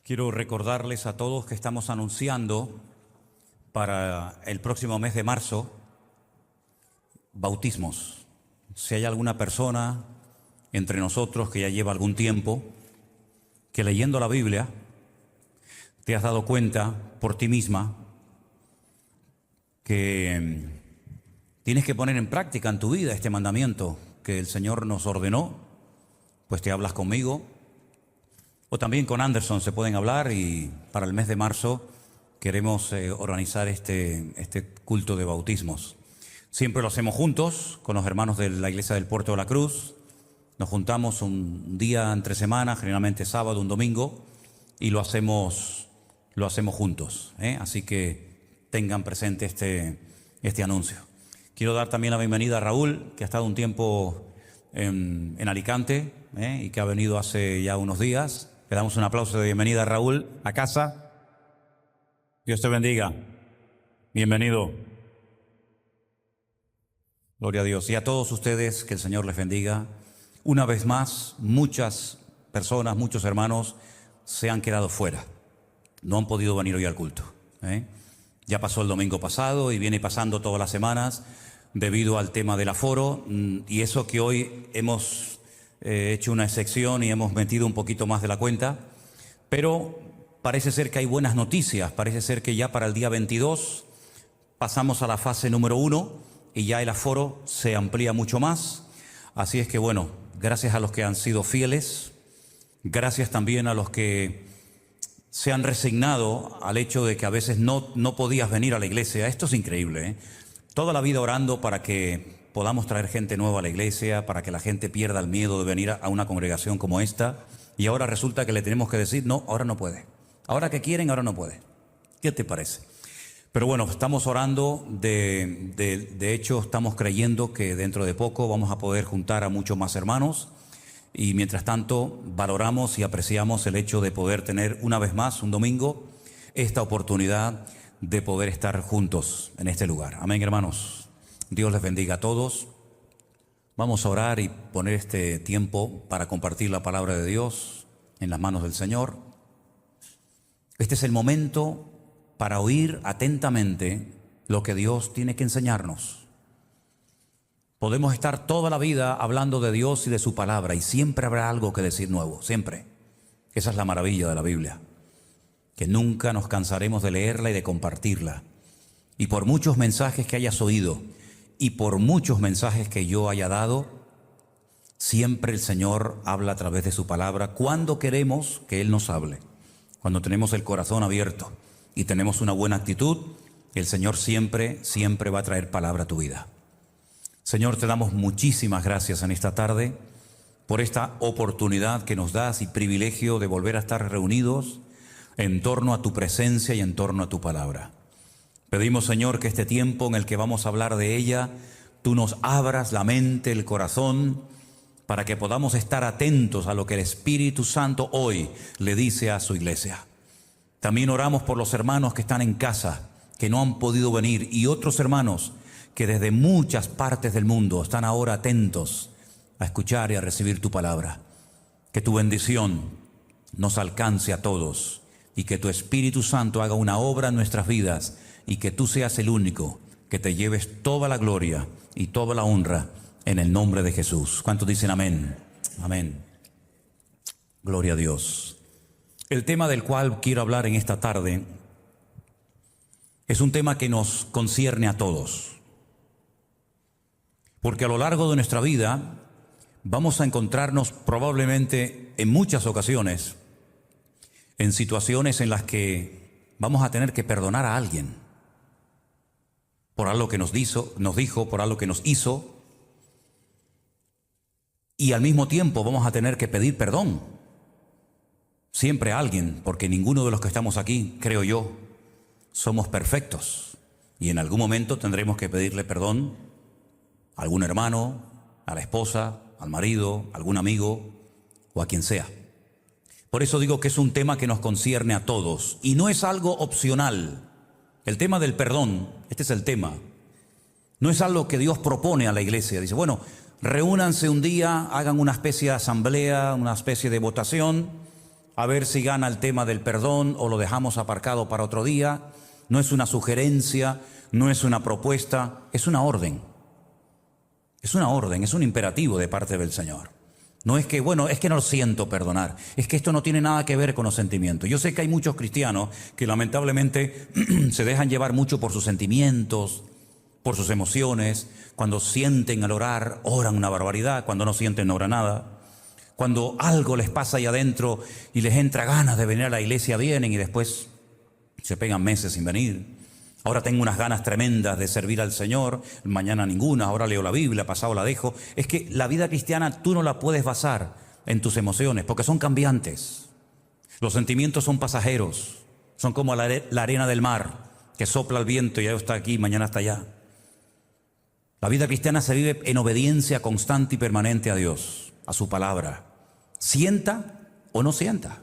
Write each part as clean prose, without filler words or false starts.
Quiero recordarles a todos que estamos anunciando para el próximo mes de marzo bautismos. Si hay alguna persona entre nosotros que ya lleva algún tiempo, que leyendo la Biblia te has dado cuenta por ti misma que tienes que poner en práctica en tu vida este mandamiento que el Señor nos ordenó, pues te hablas conmigo o también con Anderson se pueden hablar, y para el mes de marzo queremos organizar este culto de bautismos. Siempre lo hacemos juntos con los hermanos de la Iglesia del Puerto de la Cruz. Nos juntamos un día entre semana, generalmente sábado, un domingo, y lo hacemos juntos, Así que tengan presente este anuncio. Quiero dar también la bienvenida a Raúl, que ha estado un tiempo en Alicante y que ha venido hace ya unos días. Le damos un aplauso de bienvenida a Raúl a casa. Dios te bendiga. Bienvenido. Gloria a Dios. Y a todos ustedes, que el Señor les bendiga. Una vez más, muchas personas, muchos hermanos se han quedado fuera. No han podido venir hoy al culto. Ya pasó el domingo pasado y viene pasando todas las semanas debido al tema del aforo. Y eso que hoy hemos hecho una excepción y hemos metido un poquito más de la cuenta. Pero parece ser que hay buenas noticias. Parece ser que ya para el día 22 pasamos a la fase número 1 y ya el aforo se amplía mucho más. Así es que bueno, gracias a los que han sido fieles, gracias también a los que se han resignado al hecho de que a veces no podías venir a la iglesia. Esto es increíble, Toda la vida orando para que podamos traer gente nueva a la iglesia, para que la gente pierda el miedo de venir a una congregación como esta, y ahora resulta que le tenemos que decir, no, ahora no puede. Ahora que quieren, ahora no puede. ¿Qué te parece? Pero bueno, estamos orando, de hecho estamos creyendo que dentro de poco vamos a poder juntar a muchos más hermanos, y mientras tanto valoramos y apreciamos el hecho de poder tener una vez más, un domingo, esta oportunidad de poder estar juntos en este lugar. Amén, hermanos. Dios les bendiga a todos. Vamos a orar y poner este tiempo para compartir la palabra de Dios en las manos del Señor. Este es el momento para oír atentamente lo que Dios tiene que enseñarnos. Podemos estar toda la vida hablando de Dios y de su palabra y siempre habrá algo que decir nuevo, siempre. Esa es la maravilla de la Biblia, que nunca nos cansaremos de leerla y de compartirla. Y por muchos mensajes que hayas oído y por muchos mensajes que yo haya dado, siempre el Señor habla a través de su palabra cuando queremos que Él nos hable. Cuando tenemos el corazón abierto y tenemos una buena actitud, el Señor siempre va a traer palabra a tu vida. Señor, te damos muchísimas gracias en esta tarde por esta oportunidad que nos das y privilegio de volver a estar reunidos en torno a tu presencia y en torno a tu palabra. Pedimos, Señor, que este tiempo en el que vamos a hablar de ella, tú nos abras la mente, el corazón, para que podamos estar atentos a lo que el Espíritu Santo hoy le dice a su iglesia. También oramos por los hermanos que están en casa, que no han podido venir, y otros hermanos que desde muchas partes del mundo están ahora atentos a escuchar y a recibir tu palabra. Que tu bendición nos alcance a todos y que tu Espíritu Santo haga una obra en nuestras vidas y que tú seas el único que te lleves toda la gloria y toda la honra en el nombre de Jesús. ¿Cuántos dicen amén? Amén. Gloria a Dios. El tema del cual quiero hablar en esta tarde es un tema que nos concierne a todos. Porque a lo largo de nuestra vida vamos a encontrarnos probablemente en muchas ocasiones en situaciones en las que vamos a tener que perdonar a alguien por algo que nos dijo, por algo que nos hizo, y al mismo tiempo vamos a tener que pedir perdón siempre a alguien, porque ninguno de los que estamos aquí, creo yo, somos perfectos, y en algún momento tendremos que pedirle perdón a algún hermano, a la esposa, al marido, a algún amigo o a quien sea. Por eso digo que es un tema que nos concierne a todos y no es algo opcional. El tema del perdón, este es el tema, no es algo que Dios propone a la iglesia. Dice, bueno, reúnanse un día, hagan una especie de asamblea, una especie de votación a ver si gana el tema del perdón o lo dejamos aparcado para otro día. No es una sugerencia, no es una propuesta, es una orden. Es una orden, es un imperativo de parte del Señor. No es que, bueno, es que no siento perdonar. Es que esto no tiene nada que ver con los sentimientos. Yo sé que hay muchos cristianos que lamentablemente se dejan llevar mucho por sus sentimientos, por sus emociones. Cuando sienten al orar, oran una barbaridad. Cuando no sienten, no oran nada. Cuando algo les pasa ahí adentro y les entra ganas de venir a la iglesia, vienen y después se pegan meses sin venir. Ahora tengo unas ganas tremendas de servir al Señor, mañana ninguna, ahora leo la Biblia, pasado la dejo. Es que la vida cristiana tú no la puedes basar en tus emociones, porque son cambiantes. Los sentimientos son pasajeros, son como la arena del mar, que sopla el viento y hoy está aquí, mañana está allá. La vida cristiana se vive en obediencia constante y permanente a Dios, a su palabra. Sienta o no sienta.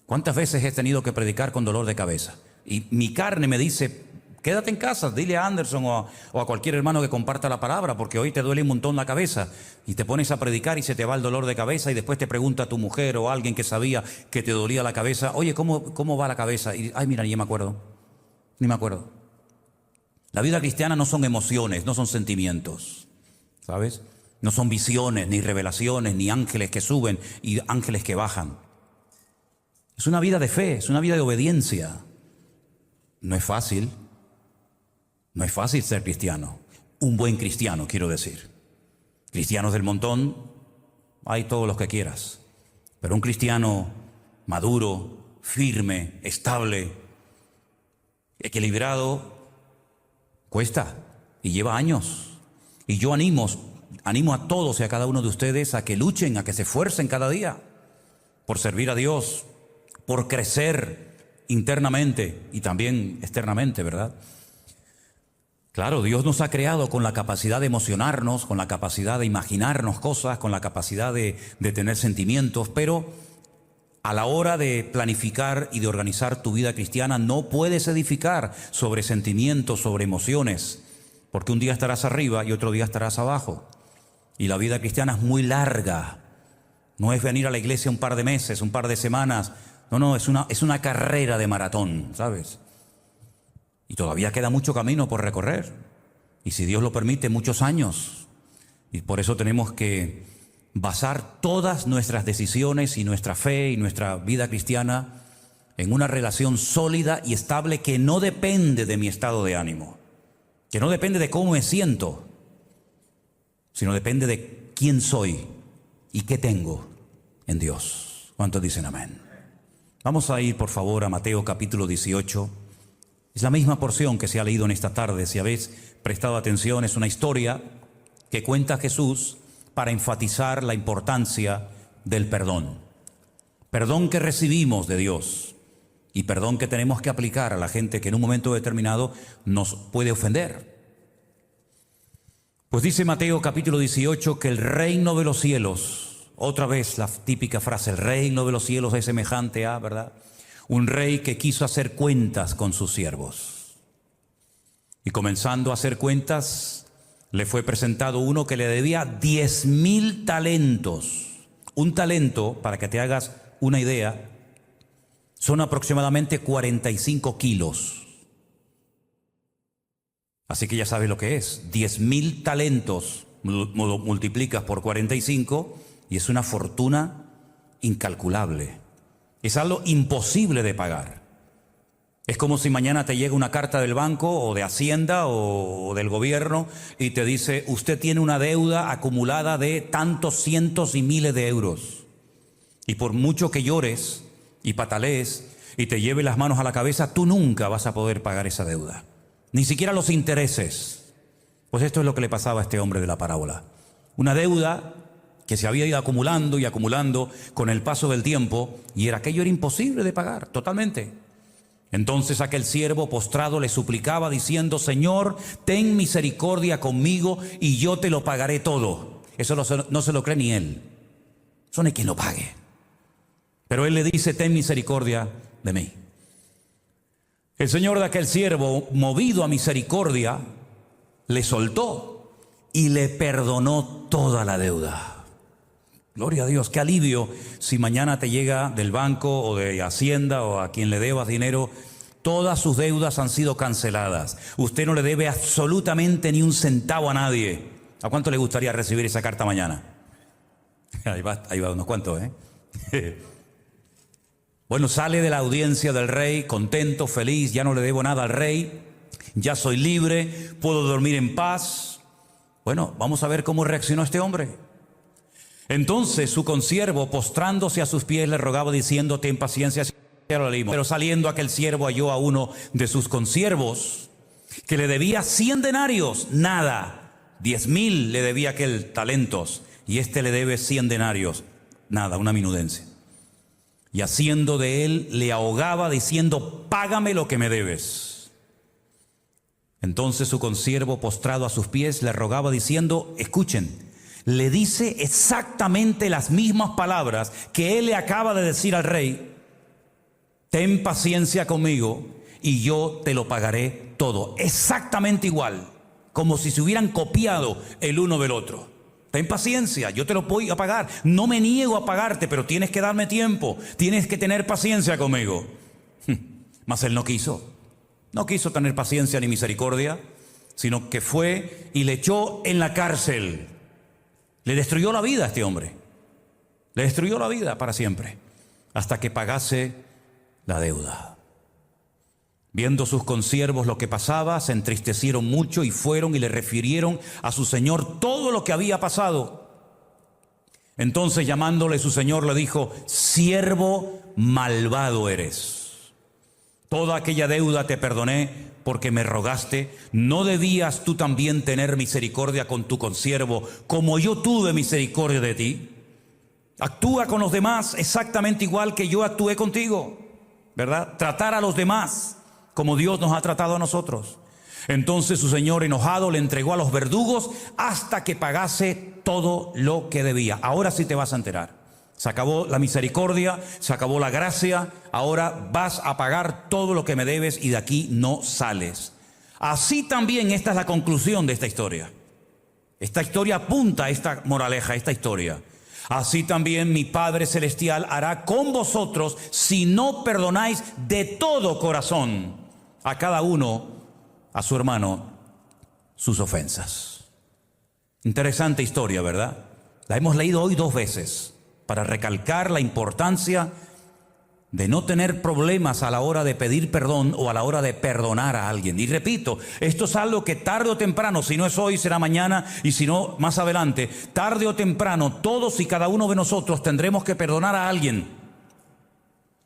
¿Cuántas veces he tenido que predicar con dolor de cabeza? Y mi carne me dice, quédate en casa, dile a Anderson o a cualquier hermano que comparta la palabra, porque hoy te duele un montón la cabeza. Y te pones a predicar y se te va el dolor de cabeza y después te pregunta tu mujer o alguien que sabía que te dolía la cabeza, oye, ¿cómo va la cabeza? Y, ay, mira, ni me acuerdo. La vida cristiana no son emociones, no son sentimientos, ¿sabes? No son visiones, ni revelaciones, ni ángeles que suben y ángeles que bajan. Es una vida de fe, es una vida de obediencia. No es fácil ser cristiano. Un buen cristiano, quiero decir. Cristianos del montón, hay todos los que quieras. Pero un cristiano maduro, firme, estable, equilibrado, cuesta y lleva años. Y yo animo a todos y a cada uno de ustedes a que luchen, a que se esfuercen cada día por servir a Dios, por crecer internamente y también externamente, ¿verdad? Claro, Dios nos ha creado con la capacidad de emocionarnos, con la capacidad de imaginarnos cosas, con la capacidad de tener sentimientos, pero a la hora de planificar y de organizar tu vida cristiana no puedes edificar sobre sentimientos, sobre emociones, porque un día estarás arriba y otro día estarás abajo. Y la vida cristiana es muy larga. No es venir a la iglesia un par de meses, un par de semanas. No, es una carrera de maratón, ¿sabes? Y todavía queda mucho camino por recorrer. Y si Dios lo permite, muchos años. Y por eso tenemos que basar todas nuestras decisiones y nuestra fe y nuestra vida cristiana en una relación sólida y estable que no depende de mi estado de ánimo, que no depende de cómo me siento, sino depende de quién soy y qué tengo en Dios. ¿Cuántos dicen amén? Vamos a ir, por favor, a Mateo capítulo 18. Es la misma porción que se ha leído en esta tarde. Si habéis prestado atención, es una historia que cuenta Jesús para enfatizar la importancia del perdón. Perdón que recibimos de Dios y perdón que tenemos que aplicar a la gente que en un momento determinado nos puede ofender. Pues dice Mateo capítulo 18 que el reino de los cielos, otra vez la típica frase, el reino de los cielos es semejante a, ¿verdad? Un rey que quiso hacer cuentas con sus siervos. Y comenzando a hacer cuentas, le fue presentado uno que le debía 10,000 talentos. Un talento, para que te hagas una idea, son aproximadamente 45 kilos. Así que ya sabes lo que es. 10,000 talentos multiplicas por 45 y es una fortuna incalculable. Es algo imposible de pagar. Es como si mañana te llega una carta del banco o de Hacienda o del gobierno y te dice, usted tiene una deuda acumulada de tantos cientos y miles de euros. Y por mucho que llores y patalees y te lleve las manos a la cabeza, tú nunca vas a poder pagar esa deuda. Ni siquiera los intereses. Pues esto es lo que le pasaba a este hombre de la parábola. Una deuda que se había ido acumulando y acumulando con el paso del tiempo, y aquello era imposible de pagar, totalmente. Entonces aquel siervo postrado le suplicaba diciendo, Señor, ten misericordia conmigo y yo te lo pagaré todo. Eso no se lo cree ni él. Eso no hay quien lo pague. Pero él le dice, ten misericordia de mí. El señor de aquel siervo, movido a misericordia, le soltó y le perdonó toda la deuda. Gloria a Dios, qué alivio si mañana te llega del banco o de Hacienda o a quien le debas dinero, todas sus deudas han sido canceladas. Usted no le debe absolutamente ni un centavo a nadie. ¿A cuánto le gustaría recibir esa carta mañana? Ahí va unos cuantos, ¿eh? Bueno, sale de la audiencia del rey contento, feliz, ya no le debo nada al rey, ya soy libre, puedo dormir en paz. Bueno, vamos a ver cómo reaccionó este hombre. Entonces su consiervo, postrándose a sus pies, le rogaba diciendo: ten paciencia. Pero saliendo aquel siervo halló a uno de sus consiervos que le debía 100 denarios, nada. 10,000 le debía aquel talentos, y este le debe 100 denarios, nada, una minudencia. Y haciendo de él, le ahogaba diciendo: págame lo que me debes. Entonces su consiervo, postrado a sus pies, le rogaba diciendo: escuchen, le dice exactamente las mismas palabras que él le acaba de decir al rey: ten paciencia conmigo y yo te lo pagaré todo. Exactamente igual, como si se hubieran copiado el uno del otro. Ten paciencia, yo te lo voy a pagar. No me niego a pagarte, pero tienes que darme tiempo. Tienes que tener paciencia conmigo. Mas él no quiso. No quiso tener paciencia ni misericordia, sino que fue y le echó en la cárcel. Le destruyó la vida a este hombre. Le destruyó la vida para siempre, hasta que pagase la deuda. Viendo sus consiervos lo que pasaba, se entristecieron mucho y fueron y le refirieron a su señor todo lo que había pasado. Entonces, llamándole su señor, le dijo: siervo malvado eres. Toda aquella deuda te perdoné porque me rogaste. ¿No debías tú también tener misericordia con tu consiervo, como yo tuve misericordia de ti? Actúa con los demás exactamente igual que yo actué contigo, ¿verdad? Tratar a los demás como Dios nos ha tratado a nosotros. Entonces su señor, enojado, le entregó a los verdugos hasta que pagase todo lo que debía. Ahora sí te vas a enterar. Se acabó la misericordia, se acabó la gracia. Ahora vas a pagar todo lo que me debes y de aquí no sales. Así también esta es la conclusión de esta historia. Esta historia apunta a esta moraleja, a esta historia. Así también mi Padre Celestial hará con vosotros si no perdonáis de todo corazón a cada uno, a su hermano, sus ofensas. Interesante historia, ¿verdad? La hemos leído hoy 2 veces para recalcar la importancia de no tener problemas a la hora de pedir perdón o a la hora de perdonar a alguien. Y repito, esto es algo que tarde o temprano, si no es hoy, será mañana, y si no, más adelante, tarde o temprano, todos y cada uno de nosotros tendremos que perdonar a alguien,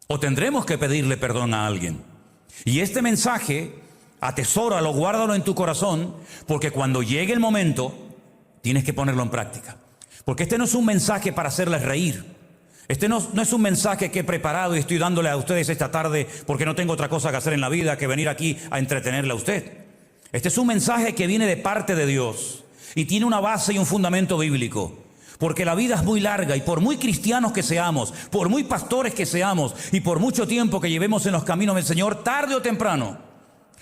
o tendremos que pedirle perdón a alguien. Y este mensaje, atesóralo, guárdalo en tu corazón, porque cuando llegue el momento, tienes que ponerlo en práctica. Porque este no es un mensaje para hacerles reír. Este no es un mensaje que he preparado y estoy dándole a ustedes esta tarde porque no tengo otra cosa que hacer en la vida que venir aquí a entretenerle a usted. Este es un mensaje que viene de parte de Dios y tiene una base y un fundamento bíblico. Porque la vida es muy larga y por muy cristianos que seamos, por muy pastores que seamos y por mucho tiempo que llevemos en los caminos del Señor, tarde o temprano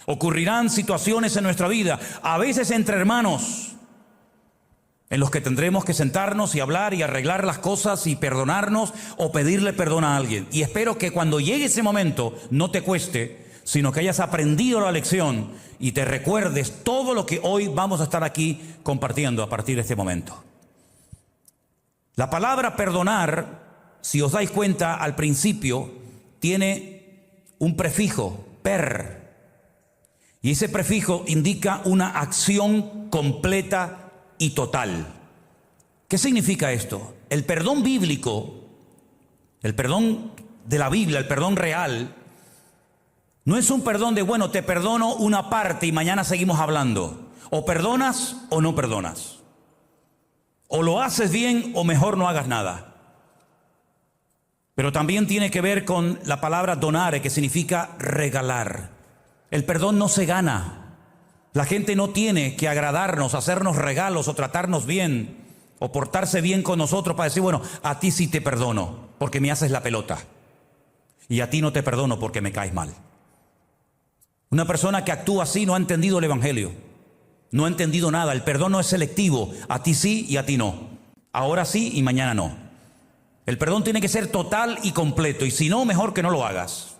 ocurrirán situaciones en nuestra vida, a veces entre hermanos, en los que tendremos que sentarnos y hablar y arreglar las cosas y perdonarnos o pedirle perdón a alguien. Y espero que cuando llegue ese momento no te cueste, sino que hayas aprendido la lección y te recuerdes todo lo que hoy vamos a estar aquí compartiendo a partir de este momento. La palabra perdonar, si os dais cuenta al principio, tiene un prefijo, per. Y ese prefijo indica una acción completa y total. ¿Qué significa esto? El perdón bíblico, el perdón de la Biblia, el perdón real, no es un perdón de, bueno, te perdono una parte y mañana seguimos hablando. O perdonas o no perdonas. O lo haces bien o mejor no hagas nada. Pero también tiene que ver con la palabra donare, que significa regalar. El perdón no se gana. La gente no tiene que agradarnos, hacernos regalos o tratarnos bien o portarse bien con nosotros para decir, bueno, a ti sí te perdono porque me haces la pelota y a ti no te perdono porque me caes mal. Una persona que actúa así no ha entendido el evangelio, no ha entendido nada. El perdón no es selectivo, a ti sí y a ti no. Ahora sí y mañana no. El perdón tiene que ser total y completo, y si no, mejor que no lo hagas.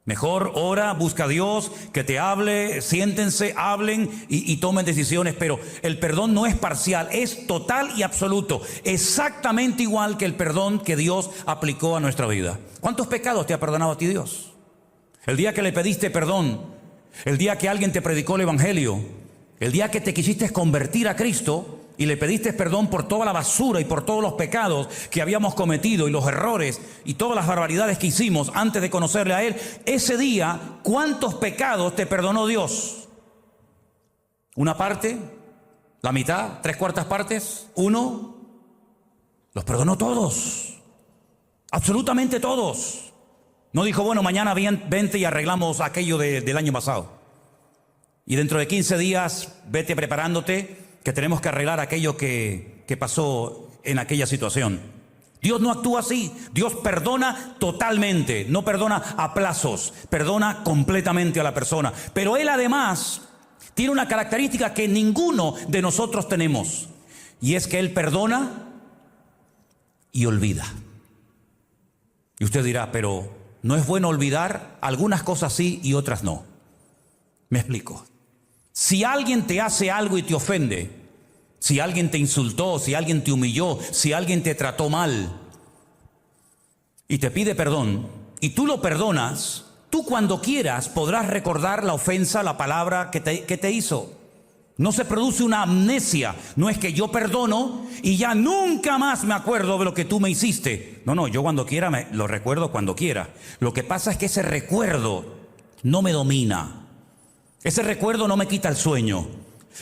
Mejor ora, busca a Dios, que te hable, siéntense, hablen y tomen decisiones, pero el perdón no es parcial, es total y absoluto, exactamente igual que el perdón que Dios aplicó a nuestra vida. ¿Cuántos pecados te ha perdonado a ti Dios? El día que le pediste perdón, el día que alguien te predicó el Evangelio, el día que te quisiste convertir a Cristo y le pediste perdón por toda la basura y por todos los pecados que habíamos cometido y los errores y todas las barbaridades que hicimos antes de conocerle a Él, ese día, ¿cuántos pecados te perdonó Dios? ¿Una parte? ¿La mitad? ¿3/4 partes? ¿1? Los perdonó todos, absolutamente todos. No dijo, bueno, mañana vente y arreglamos aquello del año pasado. Y dentro de 15 días, vete preparándote, que tenemos que arreglar aquello que pasó en aquella situación. Dios no actúa así. Dios perdona totalmente, no perdona a plazos, perdona completamente a la persona. Pero Él además tiene una característica que ninguno de nosotros tenemos, y es que Él perdona y olvida. Y usted dirá, pero ¿no es bueno olvidar? Algunas cosas sí y otras no. Me explico. Si alguien te hace algo y te ofende, si alguien te insultó, si alguien te humilló, si alguien te trató mal y te pide perdón y tú lo perdonas, tú cuando quieras podrás recordar la ofensa, la palabra que te hizo. No se produce una amnesia. No es que yo perdono y ya nunca más me acuerdo de lo que tú me hiciste. No, yo cuando quiera lo recuerdo cuando quiera. Lo que pasa es que ese recuerdo no me domina. Ese recuerdo no me quita el sueño.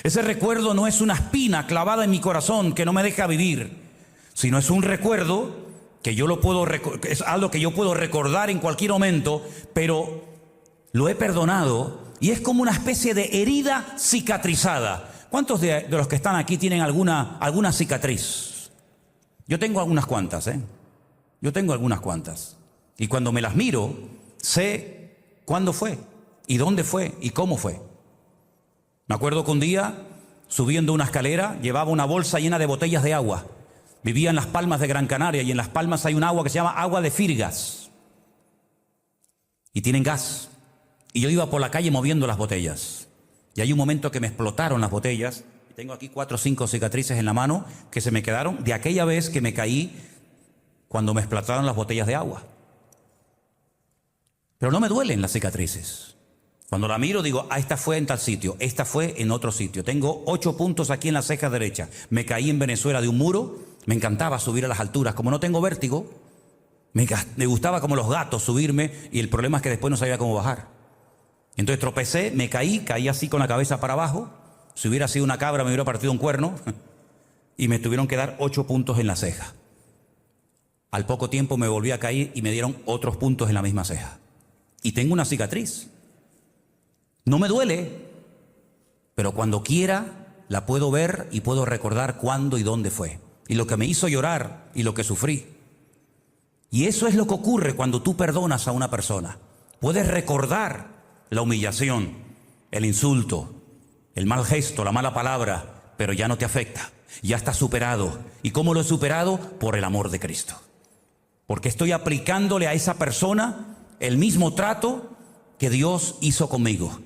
Ese recuerdo no es una espina clavada en mi corazón que no me deja vivir, sino es un recuerdo que es algo que yo puedo recordar en cualquier momento, pero lo he perdonado y es como una especie de herida cicatrizada. ¿Cuántos de los que están aquí tienen alguna cicatriz? Yo tengo algunas cuantas, Yo tengo algunas cuantas. Y cuando me las miro, sé cuándo fue. ¿Y dónde fue? ¿Y cómo fue? Me acuerdo que un día, subiendo una escalera, llevaba una bolsa llena de botellas de agua. Vivía en Las Palmas de Gran Canaria y en Las Palmas hay un agua que se llama agua de Firgas. Y tienen gas. Y yo iba por la calle moviendo las botellas. Y hay un momento que me explotaron las botellas. Y tengo aquí 4 o 5 cicatrices en la mano que se me quedaron de aquella vez que me caí cuando me explotaron las botellas de agua. Pero no me duelen las cicatrices. Cuando la miro digo, esta fue en tal sitio, esta fue en otro sitio. Tengo 8 puntos aquí en la ceja derecha. Me caí en Venezuela de un muro, me encantaba subir a las alturas. Como no tengo vértigo, me gustaba como los gatos subirme y el problema es que después no sabía cómo bajar. Entonces tropecé, me caí así con la cabeza para abajo. Si hubiera sido una cabra me hubiera partido un cuerno y me tuvieron que dar 8 puntos en la ceja. Al poco tiempo me volví a caer y me dieron otros puntos en la misma ceja. Y tengo una cicatriz. No me duele, pero cuando quiera la puedo ver y puedo recordar cuándo y dónde fue. Y lo que me hizo llorar y lo que sufrí. Y eso es lo que ocurre cuando tú perdonas a una persona. Puedes recordar la humillación, el insulto, el mal gesto, la mala palabra, pero ya no te afecta. Ya está superado. ¿Y cómo lo he superado? Por el amor de Cristo. Porque estoy aplicándole a esa persona el mismo trato que Dios hizo conmigo.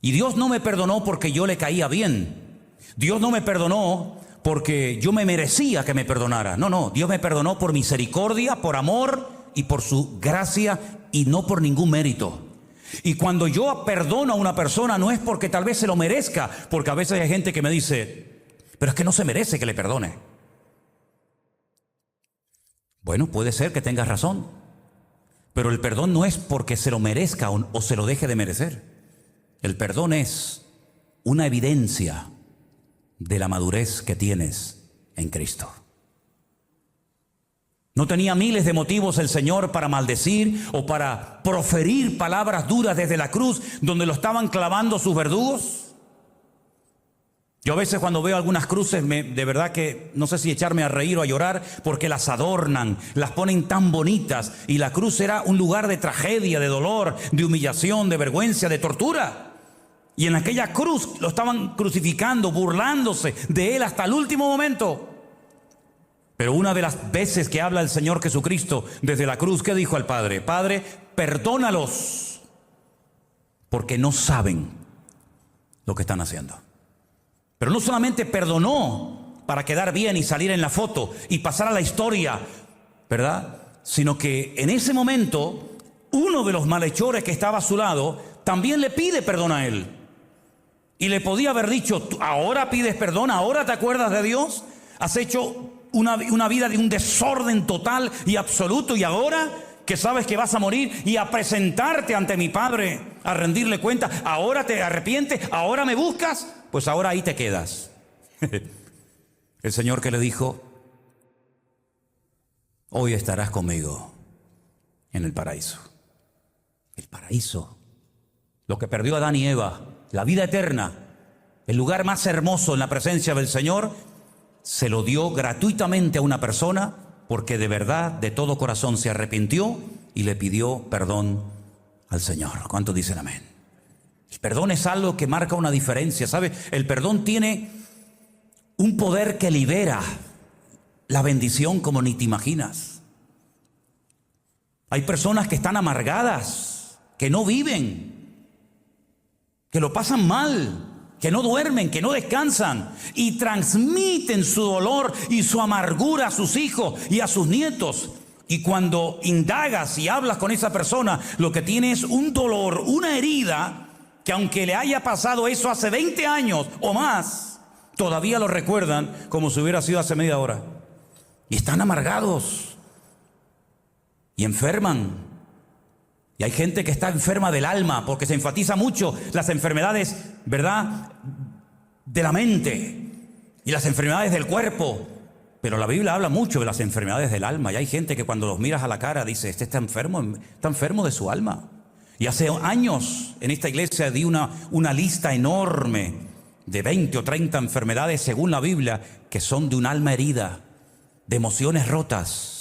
Y Dios no me perdonó porque yo le caía bien. Dios no me perdonó porque yo me merecía que me perdonara. No, Dios me perdonó por misericordia, por amor y por su gracia y no por ningún mérito. Y cuando yo perdono a una persona no es porque tal vez se lo merezca, porque a veces hay gente que me dice, pero es que no se merece que le perdone. Bueno, puede ser que tengas razón, pero el perdón no es porque se lo merezca o se lo deje de merecer. El perdón es una evidencia de la madurez que tienes en Cristo. ¿No tenía miles de motivos el Señor para maldecir o para proferir palabras duras desde la cruz donde lo estaban clavando sus verdugos? Yo a veces cuando veo algunas cruces, de verdad que no sé si echarme a reír o a llorar porque las adornan, las ponen tan bonitas y la cruz era un lugar de tragedia, de dolor, de humillación, de vergüenza, de tortura. Y en aquella cruz lo estaban crucificando, burlándose de Él hasta el último momento. Pero una de las veces que habla el Señor Jesucristo desde la cruz, ¿qué dijo al Padre? Padre, perdónalos, porque no saben lo que están haciendo. Pero no solamente perdonó para quedar bien y salir en la foto y pasar a la historia, ¿verdad? Sino que en ese momento, uno de los malhechores que estaba a su lado también le pide perdón a él. Y le podía haber dicho, ahora pides perdón, ahora te acuerdas de Dios, has hecho una vida de un desorden total y absoluto, y ahora que sabes que vas a morir y a presentarte ante mi Padre, a rendirle cuenta, ahora te arrepientes, ahora me buscas, pues ahora ahí te quedas. El Señor que le dijo, hoy estarás conmigo en el paraíso. El paraíso, lo que perdió Adán y Eva, la vida eterna, el lugar más hermoso en la presencia del Señor, se lo dio gratuitamente a una persona porque de verdad, de todo corazón se arrepintió y le pidió perdón al Señor. ¿Cuántos dicen amén? El perdón es algo que marca una diferencia, ¿sabe? El perdón tiene un poder que libera la bendición como ni te imaginas. Hay personas que están amargadas, que no viven, que lo pasan mal, que no duermen, que no descansan y transmiten su dolor y su amargura a sus hijos y a sus nietos. Y cuando indagas y hablas con esa persona, lo que tiene es un dolor, una herida, que aunque le haya pasado eso hace 20 años o más, todavía lo recuerdan como si hubiera sido hace media hora. Y están amargados y enferman. Y hay gente que está enferma del alma, porque se enfatiza mucho las enfermedades, ¿verdad?, de la mente y las enfermedades del cuerpo. Pero la Biblia habla mucho de las enfermedades del alma. Y hay gente que cuando los miras a la cara dice, este está enfermo de su alma. Y hace años en esta iglesia di una lista enorme de 20 o 30 enfermedades según la Biblia, que son de un alma herida, de emociones rotas,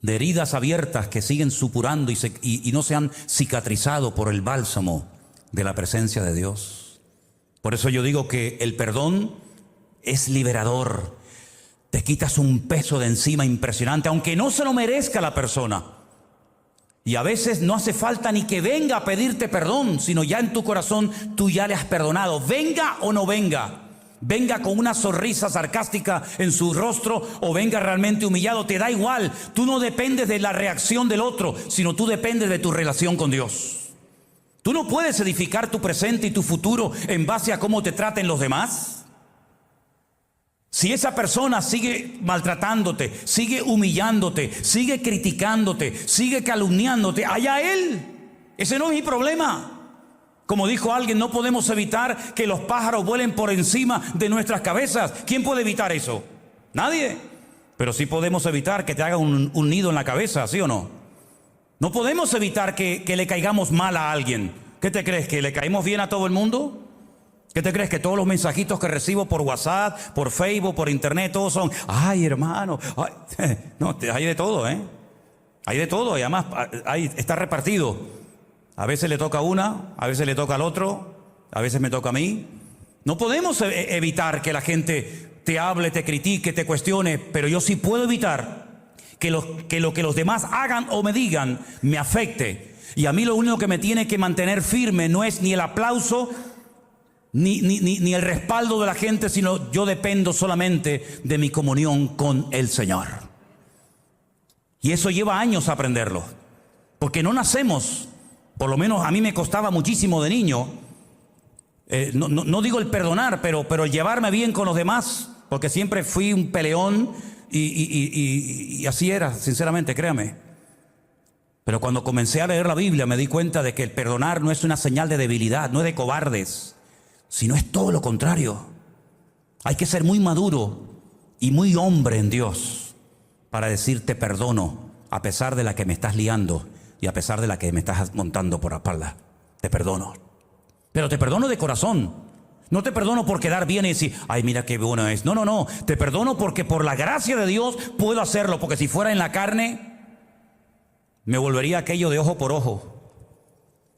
de heridas abiertas que siguen supurando y no se han cicatrizado por el bálsamo de la presencia de Dios. Por eso yo digo que el perdón es liberador. Te quitas un peso de encima impresionante, aunque no se lo merezca la persona. Y a veces no hace falta ni que venga a pedirte perdón, sino ya en tu corazón tú ya le has perdonado. Venga o no venga. Venga con una sonrisa sarcástica en su rostro o venga realmente humillado, te da igual. Tú no dependes de la reacción del otro, sino tú dependes de tu relación con Dios. Tú no puedes edificar tu presente y tu futuro en base a cómo te traten los demás. Si esa persona sigue maltratándote, sigue humillándote, sigue criticándote, sigue calumniándote, allá él. Ese no es mi problema. Como dijo alguien, no podemos evitar que los pájaros vuelen por encima de nuestras cabezas. ¿Quién puede evitar eso? Nadie. Pero sí podemos evitar que te haga un nido en la cabeza, ¿sí o no? No podemos evitar que le caigamos mal a alguien. ¿Qué te crees? ¿Que le caemos bien a todo el mundo? ¿Qué te crees? Que todos los mensajitos que recibo por WhatsApp, por Facebook, por internet, todos son, ay hermano, ay. No, hay de todo, ¿eh? Hay de todo y además está repartido. A veces le toca a una, a veces le toca al otro, a veces me toca a mí. No podemos evitar que la gente te hable, te critique, te cuestione, pero yo sí puedo evitar que lo que los demás hagan o me digan me afecte. Y a mí lo único que me tiene que mantener firme no es ni el aplauso ni el respaldo de la gente, sino yo dependo solamente de mi comunión con el Señor. Y eso lleva años aprenderlo, porque no nacemos. Por lo menos a mí me costaba muchísimo de niño, no digo el perdonar, pero el llevarme bien con los demás, porque siempre fui un peleón y así era, sinceramente, créame. Pero cuando comencé a leer la Biblia me di cuenta de que el perdonar no es una señal de debilidad, no es de cobardes, sino es todo lo contrario. Hay que ser muy maduro y muy hombre en Dios para decir te perdono a pesar de la que me estás liando. Y a pesar de la que me estás montando por la espalda, te perdono. Pero te perdono de corazón. No te perdono por quedar bien y decir, ay, mira qué bueno es. No, no, no. Te perdono porque por la gracia de Dios puedo hacerlo. Porque si fuera en la carne, me volvería aquello de ojo por ojo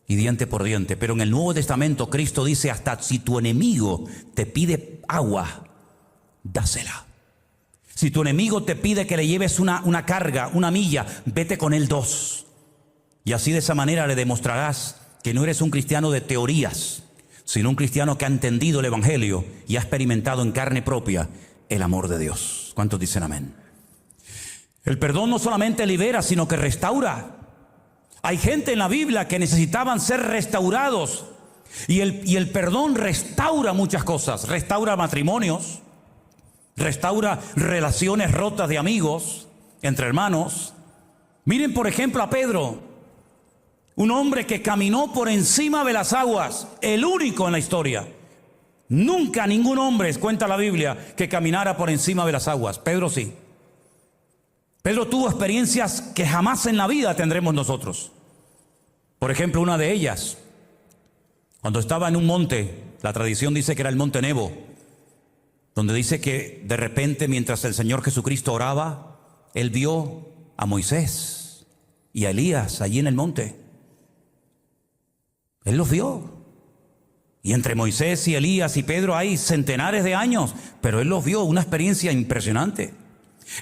y diente por diente. Pero en el Nuevo Testamento Cristo dice, hasta si tu enemigo te pide agua, dásela. Si tu enemigo te pide que le lleves una carga, una milla, vete con él 2. Y así de esa manera le demostrarás que no eres un cristiano de teorías, sino un cristiano que ha entendido el Evangelio y ha experimentado en carne propia el amor de Dios. ¿Cuántos dicen amén? El perdón no solamente libera, sino que restaura. Hay gente en la Biblia que necesitaban ser restaurados. Y el perdón restaura muchas cosas. Restaura matrimonios, restaura relaciones rotas de amigos, entre hermanos. Miren por ejemplo a Pedro, un hombre que caminó por encima de las aguas, el único en la historia. Nunca ningún hombre, cuenta la Biblia, que caminara por encima de las aguas. Pedro sí. Pedro tuvo experiencias que jamás en la vida tendremos nosotros. Por ejemplo, una de ellas, cuando estaba en un monte, la tradición dice que era el monte Nebo, donde dice que de repente mientras el Señor Jesucristo oraba, Él vio a Moisés y a Elías allí en el monte. Él los vio. Y entre Moisés y Elías y Pedro hay centenares de años, pero Él los vio, una experiencia impresionante.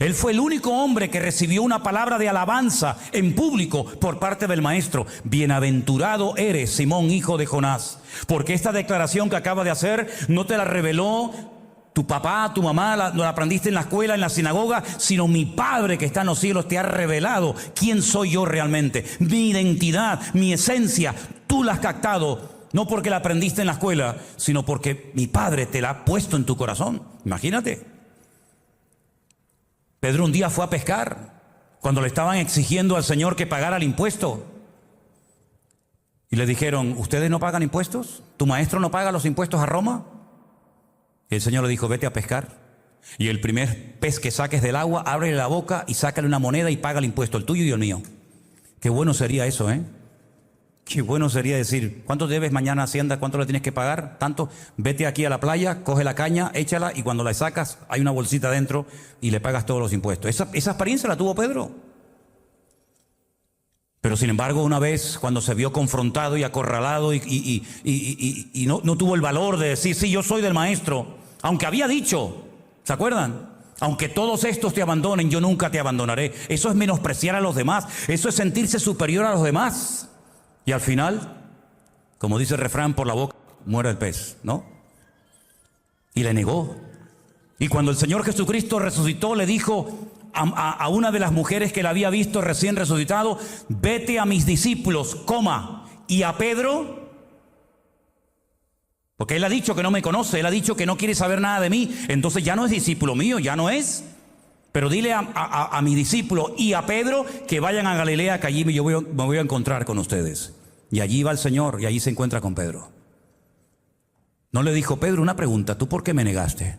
Él fue el único hombre que recibió una palabra de alabanza en público por parte del maestro. Bienaventurado eres, Simón, hijo de Jonás, porque esta declaración que acaba de hacer no te la reveló tu papá, tu mamá, no la aprendiste en la escuela, en la sinagoga, sino mi Padre que está en los cielos te ha revelado quién soy yo realmente. Mi identidad, mi esencia, tú la has captado. No porque la aprendiste en la escuela, sino porque mi Padre te la ha puesto en tu corazón. Imagínate. Pedro un día fue a pescar cuando le estaban exigiendo al Señor que pagara el impuesto. Y le dijeron, ¿ustedes no pagan impuestos? ¿Tu maestro no paga los impuestos a Roma? Y el Señor le dijo, vete a pescar. Y el primer pez que saques del agua, ábrele la boca y sácale una moneda y paga el impuesto, el tuyo y el mío. Qué bueno sería eso, ¿eh? Qué bueno sería decir, ¿cuánto debes mañana a Hacienda? ¿Cuánto le tienes que pagar? Tanto, vete aquí a la playa, coge la caña, échala y cuando la sacas hay una bolsita dentro y le pagas todos los impuestos. Esa experiencia la tuvo Pedro. Pero sin embargo, una vez cuando se vio confrontado y acorralado y no tuvo el valor de decir, sí, yo soy del maestro, aunque había dicho, ¿se acuerdan? Aunque todos estos te abandonen, yo nunca te abandonaré. Eso es menospreciar a los demás, eso es sentirse superior a los demás. Y al final, como dice el refrán, por la boca muere el pez, ¿no? Y le negó. Y cuando el Señor Jesucristo resucitó, le dijo a una de las mujeres que la había visto recién resucitado, vete a mis discípulos, coma. Y a Pedro, porque él ha dicho que no me conoce, él ha dicho que no quiere saber nada de mí, entonces ya no es discípulo mío, ya no es. Pero dile a mi discípulo y a Pedro que vayan a Galilea, que allí me voy a encontrar con ustedes. Y allí va el Señor y allí se encuentra con Pedro. No le dijo, Pedro, una pregunta, ¿tú por qué me negaste?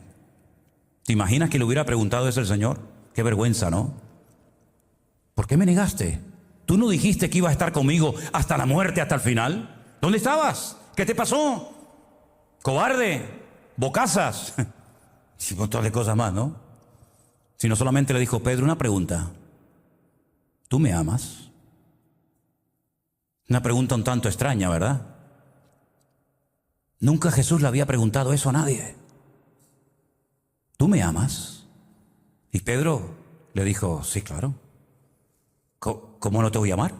¿Te imaginas que le hubiera preguntado eso el Señor? Qué vergüenza, ¿no? ¿Por qué me negaste? ¿Tú no dijiste que ibas a estar conmigo hasta la muerte, hasta el final? ¿Dónde estabas? ¿Qué te pasó? Cobarde, bocazas y un montón de cosas más, ¿no? Sino solamente le dijo, Pedro, una pregunta. ¿Tú me amas? Una pregunta un tanto extraña, ¿verdad? Nunca Jesús le había preguntado eso a nadie. ¿Tú me amas? Y Pedro le dijo, sí, claro. ¿Cómo no te voy a amar?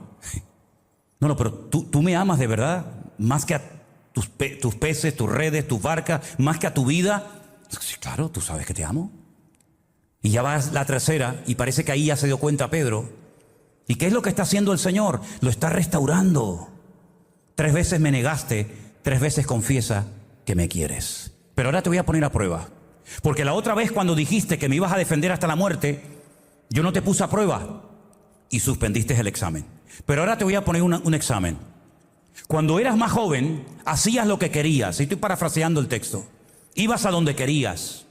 No, pero tú me amas de verdad, más que a tus peces, tus redes, tus barcas, más que a tu vida. Sí, claro, tú sabes que te amo. Y ya va la tercera, y parece que ahí ya se dio cuenta Pedro. ¿Y qué es lo que está haciendo el Señor? Lo está restaurando. 3 veces me negaste, 3 veces confiesa que me quieres. Pero ahora te voy a poner a prueba. Porque la otra vez cuando dijiste que me ibas a defender hasta la muerte, yo no te puse a prueba y suspendiste el examen. Pero ahora te voy a poner un examen. Cuando eras más joven, hacías lo que querías. Estoy parafraseando el texto. Ibas a donde querías.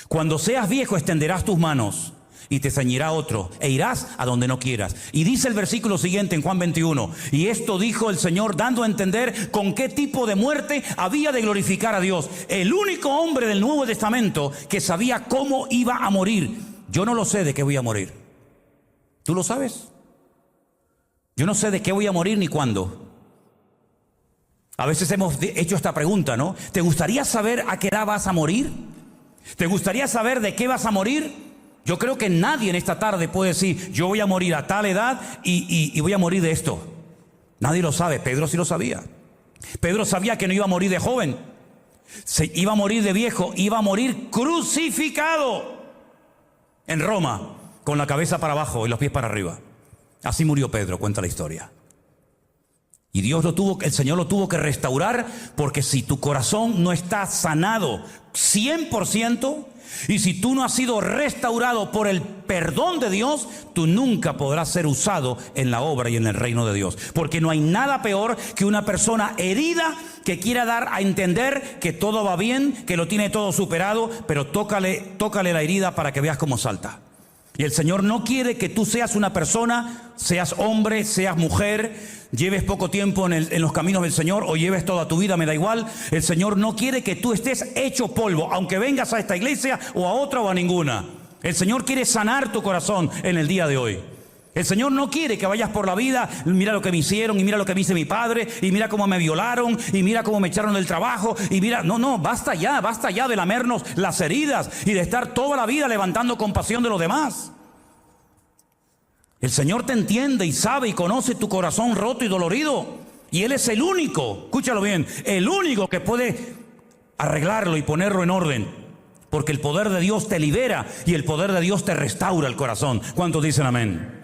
Cuando seas viejo extenderás tus manos y te ceñirá otro e irás a donde no quieras. Y dice el versículo siguiente en Juan 21, y esto dijo el Señor dando a entender con qué tipo de muerte había de glorificar a Dios. El único hombre del Nuevo Testamento que sabía cómo iba a morir. Yo no lo sé de qué voy a morir. ¿Tú lo sabes? Yo no sé de qué voy a morir ni cuándo. A veces hemos hecho esta pregunta, ¿no? ¿Te gustaría saber a qué edad vas a morir? ¿Te gustaría saber de qué vas a morir? Yo creo que nadie en esta tarde puede decir, yo voy a morir a tal edad y voy a morir de esto. Nadie lo sabe. Pedro sí lo sabía. Pedro sabía que no iba a morir de joven, se iba a morir de viejo, iba a morir crucificado en Roma, con la cabeza para abajo y los pies para arriba. Así murió Pedro, cuenta la historia. Y el Señor lo tuvo que restaurar, porque si tu corazón no está sanado 100%, y si tú no has sido restaurado por el perdón de Dios, tú nunca podrás ser usado en la obra y en el reino de Dios. Porque no hay nada peor que una persona herida que quiera dar a entender que todo va bien, que lo tiene todo superado, pero tócale la herida para que veas cómo salta. Y el Señor no quiere que tú seas una persona, seas hombre, seas mujer, lleves poco tiempo en los caminos del Señor o lleves toda tu vida, me da igual. El Señor no quiere que tú estés hecho polvo, aunque vengas a esta iglesia o a otra o a ninguna. El Señor quiere sanar tu corazón en el día de hoy. El Señor no quiere que vayas por la vida, mira lo que me hicieron, y mira lo que me hizo mi padre, y mira cómo me violaron, y mira cómo me echaron del trabajo, y mira, no, basta ya de lamernos las heridas y de estar toda la vida levantando compasión de los demás. El Señor te entiende y sabe y conoce tu corazón roto y dolorido, y Él es el único, escúchalo bien, el único que puede arreglarlo y ponerlo en orden, porque el poder de Dios te libera y el poder de Dios te restaura el corazón. ¿Cuántos dicen amén?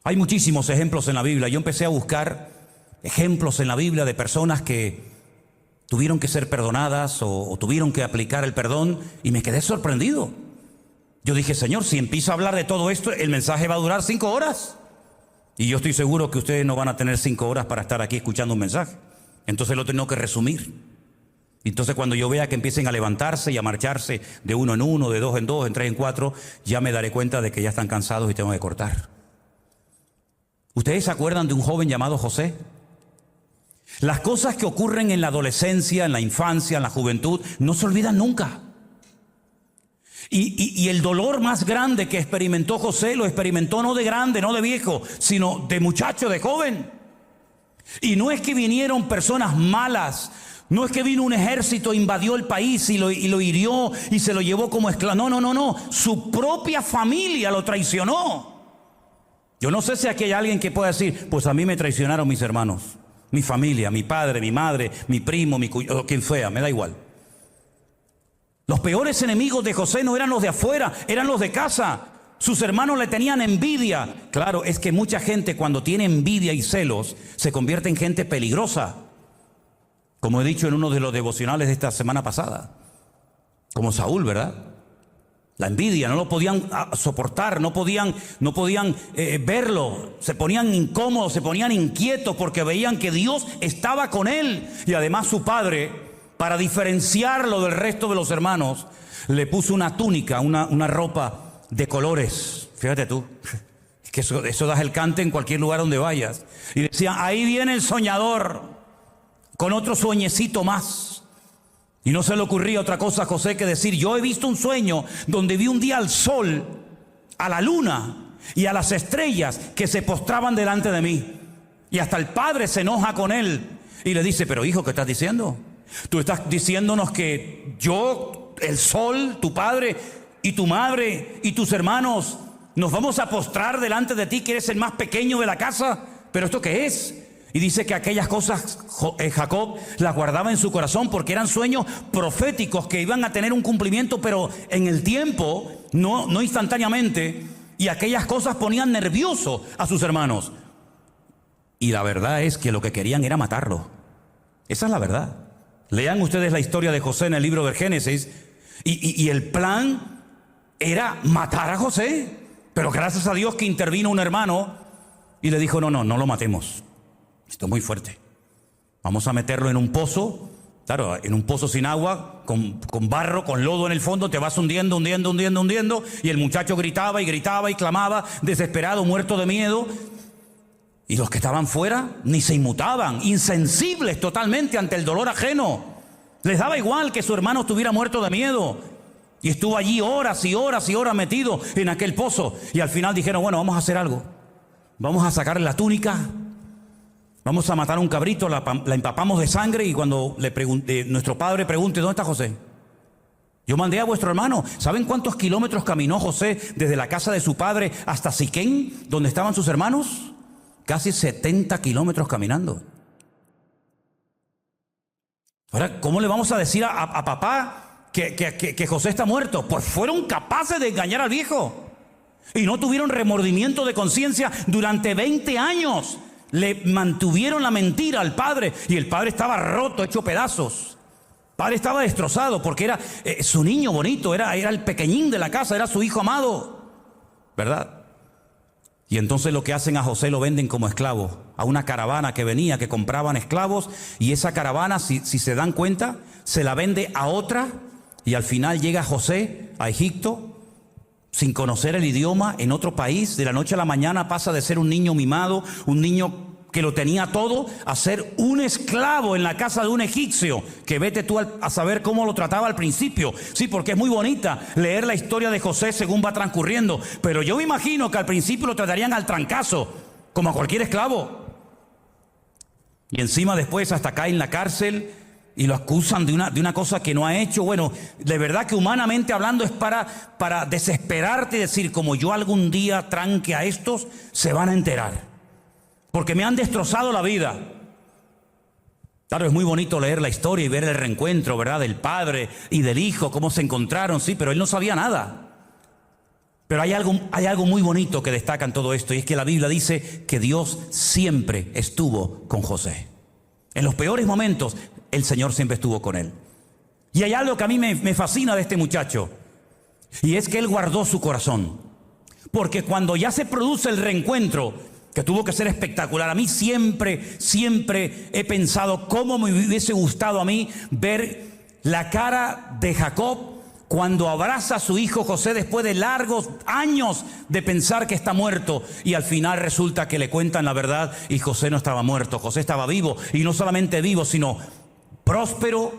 Hay muchísimos ejemplos en la Biblia. Yo empecé a buscar ejemplos en la Biblia de personas que tuvieron que ser perdonadas o tuvieron que aplicar el perdón, y me quedé sorprendido. Yo dije, Señor, si empiezo a hablar de todo esto, el mensaje va a durar 5 horas. Y yo estoy seguro que ustedes no van a tener 5 horas para estar aquí escuchando un mensaje. Entonces lo tengo que resumir. Entonces cuando yo vea que empiecen a levantarse y a marcharse de uno en uno, de dos en dos, en tres en cuatro, ya me daré cuenta de que ya están cansados y tengo que cortar. ¿Ustedes se acuerdan de un joven llamado José? Las cosas que ocurren en la adolescencia, en la infancia, en la juventud, no se olvidan nunca. Y el dolor más grande que experimentó José, lo experimentó no de grande, no de viejo, sino de muchacho, de joven. Y no es que vinieron personas malas, no es que vino un ejército, invadió el país y lo hirió y se lo llevó como esclavo. No. Su propia familia lo traicionó. Yo no sé si aquí hay alguien que pueda decir, pues a mí me traicionaron mis hermanos, mi familia, mi padre, mi madre, mi primo, o quien sea, me da igual. Los peores enemigos de José no eran los de afuera, eran los de casa. Sus hermanos le tenían envidia. Claro, es que mucha gente cuando tiene envidia y celos se convierte en gente peligrosa. Como he dicho en uno de los devocionales de esta semana pasada. Como Saúl, ¿verdad? La envidia, no lo podían soportar, no podían verlo. Se ponían incómodos, se ponían inquietos porque veían que Dios estaba con él. Y además su padre, para diferenciarlo del resto de los hermanos, le puso una túnica, una ropa de colores. Fíjate tú, que eso das el cante en cualquier lugar donde vayas. Y decía, ahí viene el soñador, con otro sueñecito más. Y no se le ocurría otra cosa a José que decir, yo he visto un sueño donde vi un día al sol, a la luna y a las estrellas que se postraban delante de mí. Y hasta el padre se enoja con él y le dice, pero hijo, ¿qué estás diciendo? Tú estás diciéndonos que yo, el sol, tu padre y tu madre y tus hermanos nos vamos a postrar delante de ti, que eres el más pequeño de la casa. ¿Pero esto qué es? Y dice que aquellas cosas Jacob las guardaba en su corazón porque eran sueños proféticos que iban a tener un cumplimiento, pero en el tiempo, no instantáneamente. Y aquellas cosas ponían nervioso a sus hermanos. Y la verdad es que lo que querían era matarlo. Esa es la verdad. Lean ustedes la historia de José en el libro del Génesis. Y el plan era matar a José. Pero gracias a Dios que intervino un hermano y le dijo, no lo matemos. Esto es muy fuerte. Vamos a meterlo en un pozo. Claro, en un pozo sin agua, con barro, con lodo en el fondo, te vas hundiendo. Y el muchacho gritaba y clamaba, desesperado, muerto de miedo. Y los que estaban fuera ni se inmutaban, insensibles totalmente ante el dolor ajeno. Les daba igual que su hermano estuviera muerto de miedo. Y estuvo allí horas y horas y horas metido en aquel pozo. Y al final dijeron, bueno, vamos a hacer algo. Vamos a sacarle la túnica. Vamos a matar a un cabrito, la empapamos de sangre y cuando nuestro padre pregunte, ¿dónde está José? Yo mandé a vuestro hermano. ¿Saben cuántos kilómetros caminó José desde la casa de su padre hasta Siquén, donde estaban sus hermanos? Casi 70 kilómetros caminando. Ahora, ¿cómo le vamos a decir a papá que José está muerto? Pues fueron capaces de engañar al viejo. Y no tuvieron remordimiento de conciencia durante 20 años. Le mantuvieron la mentira al padre. Y el padre estaba roto, hecho pedazos. El padre estaba destrozado porque era su niño bonito, era el pequeñín de la casa, era su hijo amado, ¿verdad? Y entonces lo que hacen a José, lo venden como esclavo a una caravana que venía, que compraban esclavos, y esa caravana, si se dan cuenta, se la vende a otra, y al final llega José a Egipto sin conocer el idioma, en otro país. De la noche a la mañana pasa de ser un niño mimado, un niño que lo tenía todo, a ser un esclavo en la casa de un egipcio, que vete tú a saber cómo lo trataba al principio. Sí, porque es muy bonita leer la historia de José según va transcurriendo, pero yo me imagino que al principio lo tratarían al trancazo, como a cualquier esclavo. Y encima después hasta cae en la cárcel y lo acusan de una cosa que no ha hecho. Bueno, de verdad que humanamente hablando es para desesperarte y decir, como yo algún día tranque a estos, se van a enterar. Porque me han destrozado la vida. Claro, es muy bonito leer la historia y ver el reencuentro, ¿verdad? Del padre y del hijo, cómo se encontraron, sí, pero él no sabía nada. Pero hay algo muy bonito que destaca en todo esto, y es que la Biblia dice que Dios siempre estuvo con José. En los peores momentos, el Señor siempre estuvo con él. Y hay algo que a mí me fascina de este muchacho, y es que él guardó su corazón. Porque cuando ya se produce el reencuentro, que tuvo que ser espectacular. A mí siempre he pensado cómo me hubiese gustado a mí ver la cara de Jacob cuando abraza a su hijo José después de largos años de pensar que está muerto, y al final resulta que le cuentan la verdad y José no estaba muerto, José estaba vivo, y no solamente vivo, sino próspero,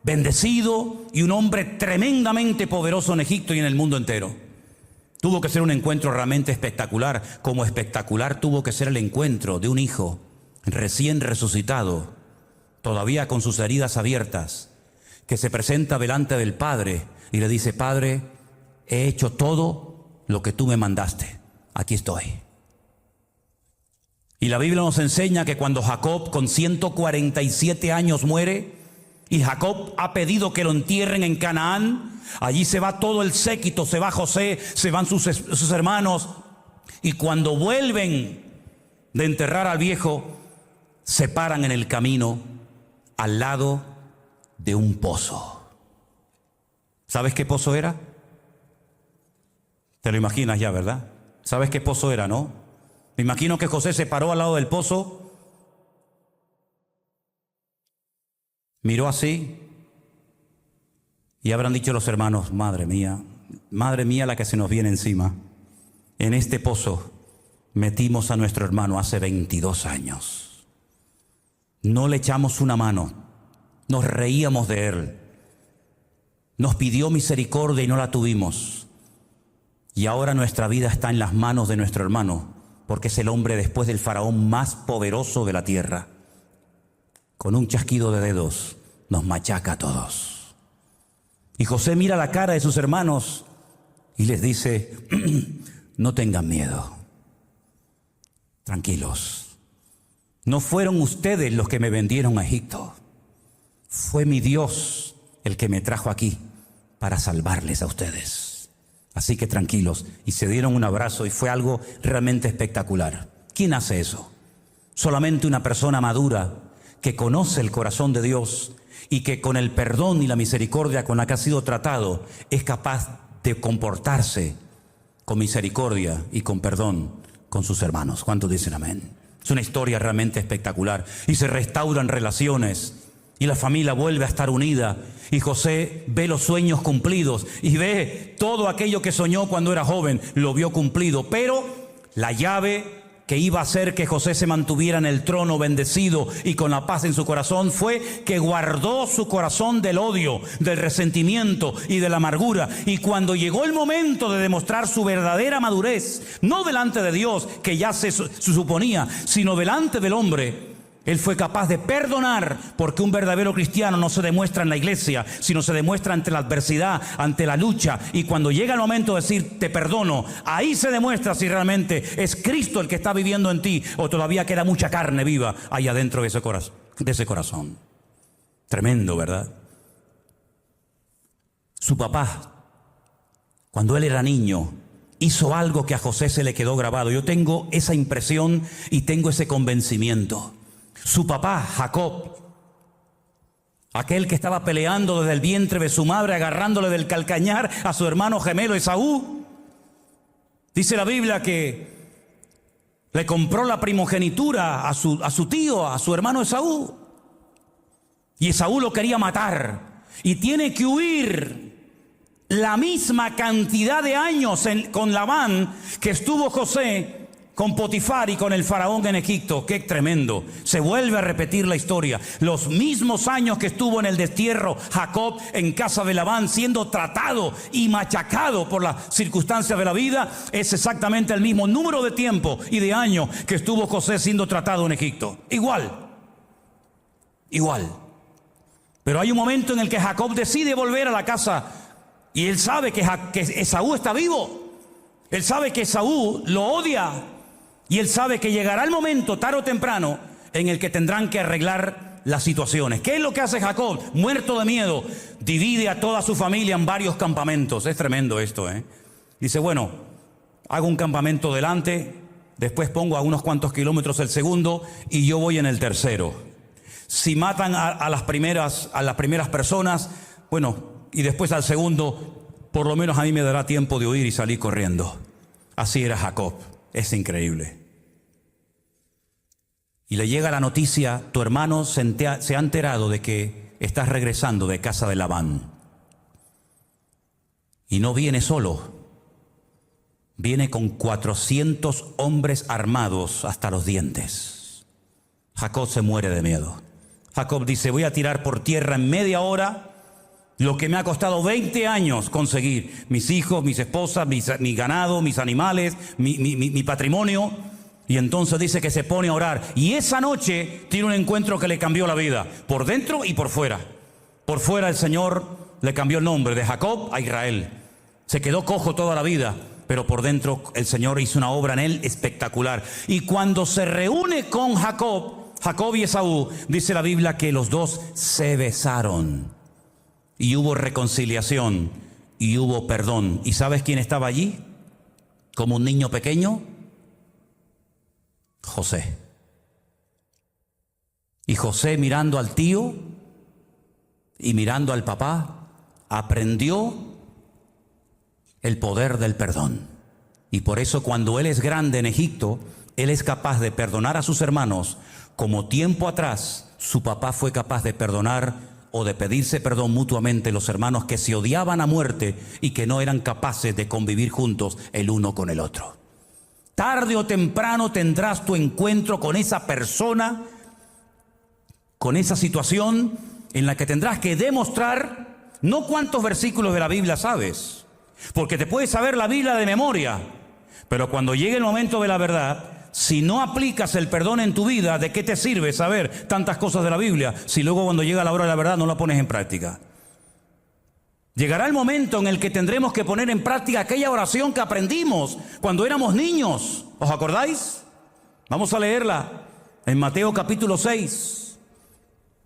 bendecido y un hombre tremendamente poderoso en Egipto y en el mundo entero. Tuvo que ser un encuentro realmente espectacular, como espectacular tuvo que ser el encuentro de un hijo recién resucitado, todavía con sus heridas abiertas, que se presenta delante del Padre y le dice: Padre, he hecho todo lo que tú me mandaste, aquí estoy. Y la Biblia nos enseña que cuando Jacob con 147 años muere, y Jacob ha pedido que lo entierren en Canaán, allí se va todo el séquito, se va José, se van sus hermanos, y cuando vuelven de enterrar al viejo, se paran en el camino al lado de un pozo. ¿Sabes qué pozo era? Te lo imaginas ya, ¿verdad? ¿Sabes qué pozo era, no? Me imagino que José se paró al lado del pozo, miró así, y habrán dicho los hermanos: madre mía la que se nos viene encima. En este pozo metimos a nuestro hermano hace 22 años. No le echamos una mano, nos reíamos de él, nos pidió misericordia y no la tuvimos. Y ahora nuestra vida está en las manos de nuestro hermano, porque es el hombre después del faraón más poderoso de la tierra. Con un chasquido de dedos nos machaca a todos. Y José mira la cara de sus hermanos y les dice: no tengan miedo, tranquilos. No fueron ustedes los que me vendieron a Egipto. Fue mi Dios el que me trajo aquí para salvarles a ustedes. Así que tranquilos. Y se dieron un abrazo y fue algo realmente espectacular. ¿Quién hace eso? Solamente una persona madura que conoce el corazón de Dios y que con el perdón y la misericordia con la que ha sido tratado es capaz de comportarse con misericordia y con perdón con sus hermanos. ¿Cuántos dicen amén? Es una historia realmente espectacular, y se restauran relaciones y la familia vuelve a estar unida, y José ve los sueños cumplidos y ve todo aquello que soñó cuando era joven, lo vio cumplido. Pero la llave que iba a hacer que José se mantuviera en el trono bendecido y con la paz en su corazón fue que guardó su corazón del odio, del resentimiento y de la amargura. Y cuando llegó el momento de demostrar su verdadera madurez, no delante de Dios, que ya se suponía, sino delante del hombre, Él fue capaz de perdonar, porque un verdadero cristiano no se demuestra en la iglesia, sino se demuestra ante la adversidad, ante la lucha. Y cuando llega el momento de decir te perdono, ahí se demuestra si realmente es Cristo el que está viviendo en ti o todavía queda mucha carne viva ahí adentro de ese corazón. Tremendo, ¿verdad? Su papá, cuando él era niño, hizo algo que a José se le quedó grabado. Yo tengo esa impresión y tengo ese convencimiento. Su papá, Jacob, aquel que estaba peleando desde el vientre de su madre, agarrándole del calcañar a su hermano gemelo Esaú, dice la Biblia que le compró la primogenitura a su tío, a su hermano Esaú. Y Esaú lo quería matar y tiene que huir la misma cantidad de años con Labán que estuvo José con Potifar y con el faraón en Egipto. ¡Qué tremendo! Se vuelve a repetir la historia. Los mismos años que estuvo en el destierro Jacob en casa de Labán, siendo tratado y machacado por las circunstancias de la vida, es exactamente el mismo número de tiempo y de años que estuvo José siendo tratado en Egipto. Igual. Pero hay un momento en el que Jacob decide volver a la casa y él sabe que Esaú está vivo. Él sabe que Esaú lo odia. Y él sabe que llegará el momento, tarde o temprano, en el que tendrán que arreglar las situaciones. ¿Qué es lo que hace Jacob? Muerto de miedo, divide a toda su familia en varios campamentos. Es tremendo esto, ¿eh? Dice, bueno, hago un campamento delante, después pongo a unos cuantos kilómetros el segundo y yo voy en el tercero. Si matan a las primeras personas, bueno, y después al segundo, por lo menos a mí me dará tiempo de huir y salir corriendo. Así era Jacob. Es increíble. Y le llega la noticia, tu hermano se ha enterado de que estás regresando de casa de Labán. Y no viene solo, viene con 400 hombres armados hasta los dientes. Jacob se muere de miedo. Jacob dice, voy a tirar por tierra en media hora lo que me ha costado 20 años conseguir. Mis hijos, mis esposas, mi ganado, mis animales, mi patrimonio. Y entonces dice que se pone a orar. Y esa noche tiene un encuentro que le cambió la vida, por dentro y por fuera. Por fuera el Señor le cambió el nombre de Jacob a Israel. Se quedó cojo toda la vida, pero por dentro el Señor hizo una obra en él espectacular. Y cuando se reúne con Jacob y Esaú, dice la Biblia que los dos se besaron. Y hubo reconciliación y hubo perdón. ¿Y sabes quién estaba allí? Como un niño pequeño. José. Y José, mirando al tío y mirando al papá, aprendió el poder del perdón. Y por eso cuando él es grande en Egipto, él es capaz de perdonar a sus hermanos, como tiempo atrás su papá fue capaz de perdonar o de pedirse perdón mutuamente los hermanos que se odiaban a muerte y que no eran capaces de convivir juntos el uno con el otro. Tarde o temprano tendrás tu encuentro con esa persona, con esa situación en la que tendrás que demostrar no cuántos versículos de la Biblia sabes, porque te puedes saber la Biblia de memoria, pero cuando llegue el momento de la verdad, si no aplicas el perdón en tu vida, ¿de qué te sirve saber tantas cosas de la Biblia si luego cuando llega la hora de la verdad no la pones en práctica? Llegará el momento en el que tendremos que poner en práctica aquella oración que aprendimos cuando éramos niños. ¿Os acordáis? Vamos a leerla en Mateo capítulo 6.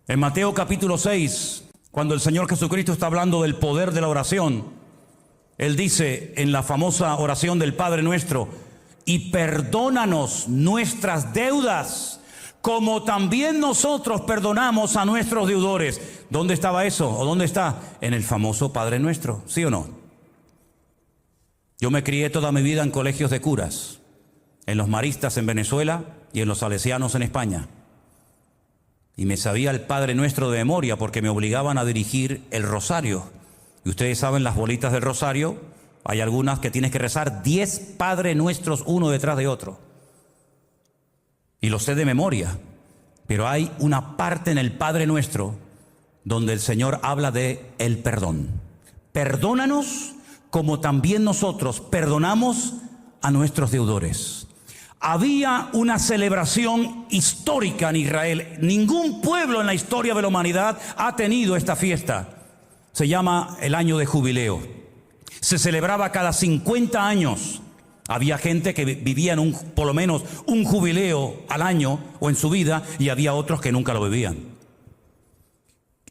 En Mateo capítulo 6, cuando el Señor Jesucristo está hablando del poder de la oración, Él dice en la famosa oración del Padre Nuestro, y perdónanos nuestras deudas, como también nosotros perdonamos a nuestros deudores. ¿Dónde estaba eso? ¿O dónde está? En el famoso Padre Nuestro, ¿sí o no? Yo me crié toda mi vida en colegios de curas, en los maristas en Venezuela y en los salesianos en España. Y me sabía el Padre Nuestro de memoria porque me obligaban a dirigir el rosario. Y ustedes saben las bolitas del rosario, hay algunas que tienes que rezar 10 Padre Nuestros uno detrás de otro. Y lo sé de memoria, pero hay una parte en el Padre Nuestro donde el Señor habla de el perdón. Perdónanos como también nosotros perdonamos a nuestros deudores. había una celebración histórica en Israel. Ningún pueblo en la historia de la humanidad ha tenido esta fiesta. Se llama el año de jubileo. Se celebraba cada 50 años. Había gente que vivía por lo menos un jubileo al año o en su vida, y había otros que nunca lo vivían.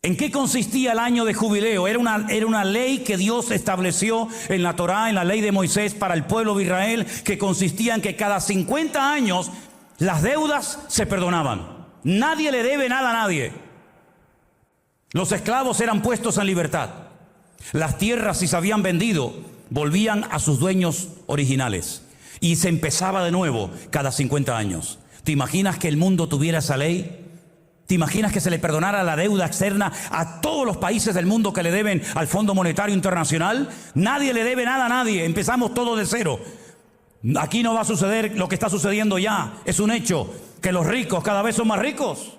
¿En qué consistía el año de jubileo? Era una ley que Dios estableció en la Torá, en la ley de Moisés para el pueblo de Israel, que consistía en que cada 50 años las deudas se perdonaban. Nadie le debe nada a nadie. Los esclavos eran puestos en libertad. Las tierras, si se habían vendido, volvían a sus dueños originales. Y se empezaba de nuevo cada 50 años. ¿Te imaginas que el mundo tuviera esa ley? ¿Te imaginas que se le perdonara la deuda externa a todos los países del mundo que le deben al Fondo Monetario Internacional? Nadie le debe nada a nadie. Empezamos todo de cero. Aquí no va a suceder lo que está sucediendo ya. Es un hecho que los ricos cada vez son más ricos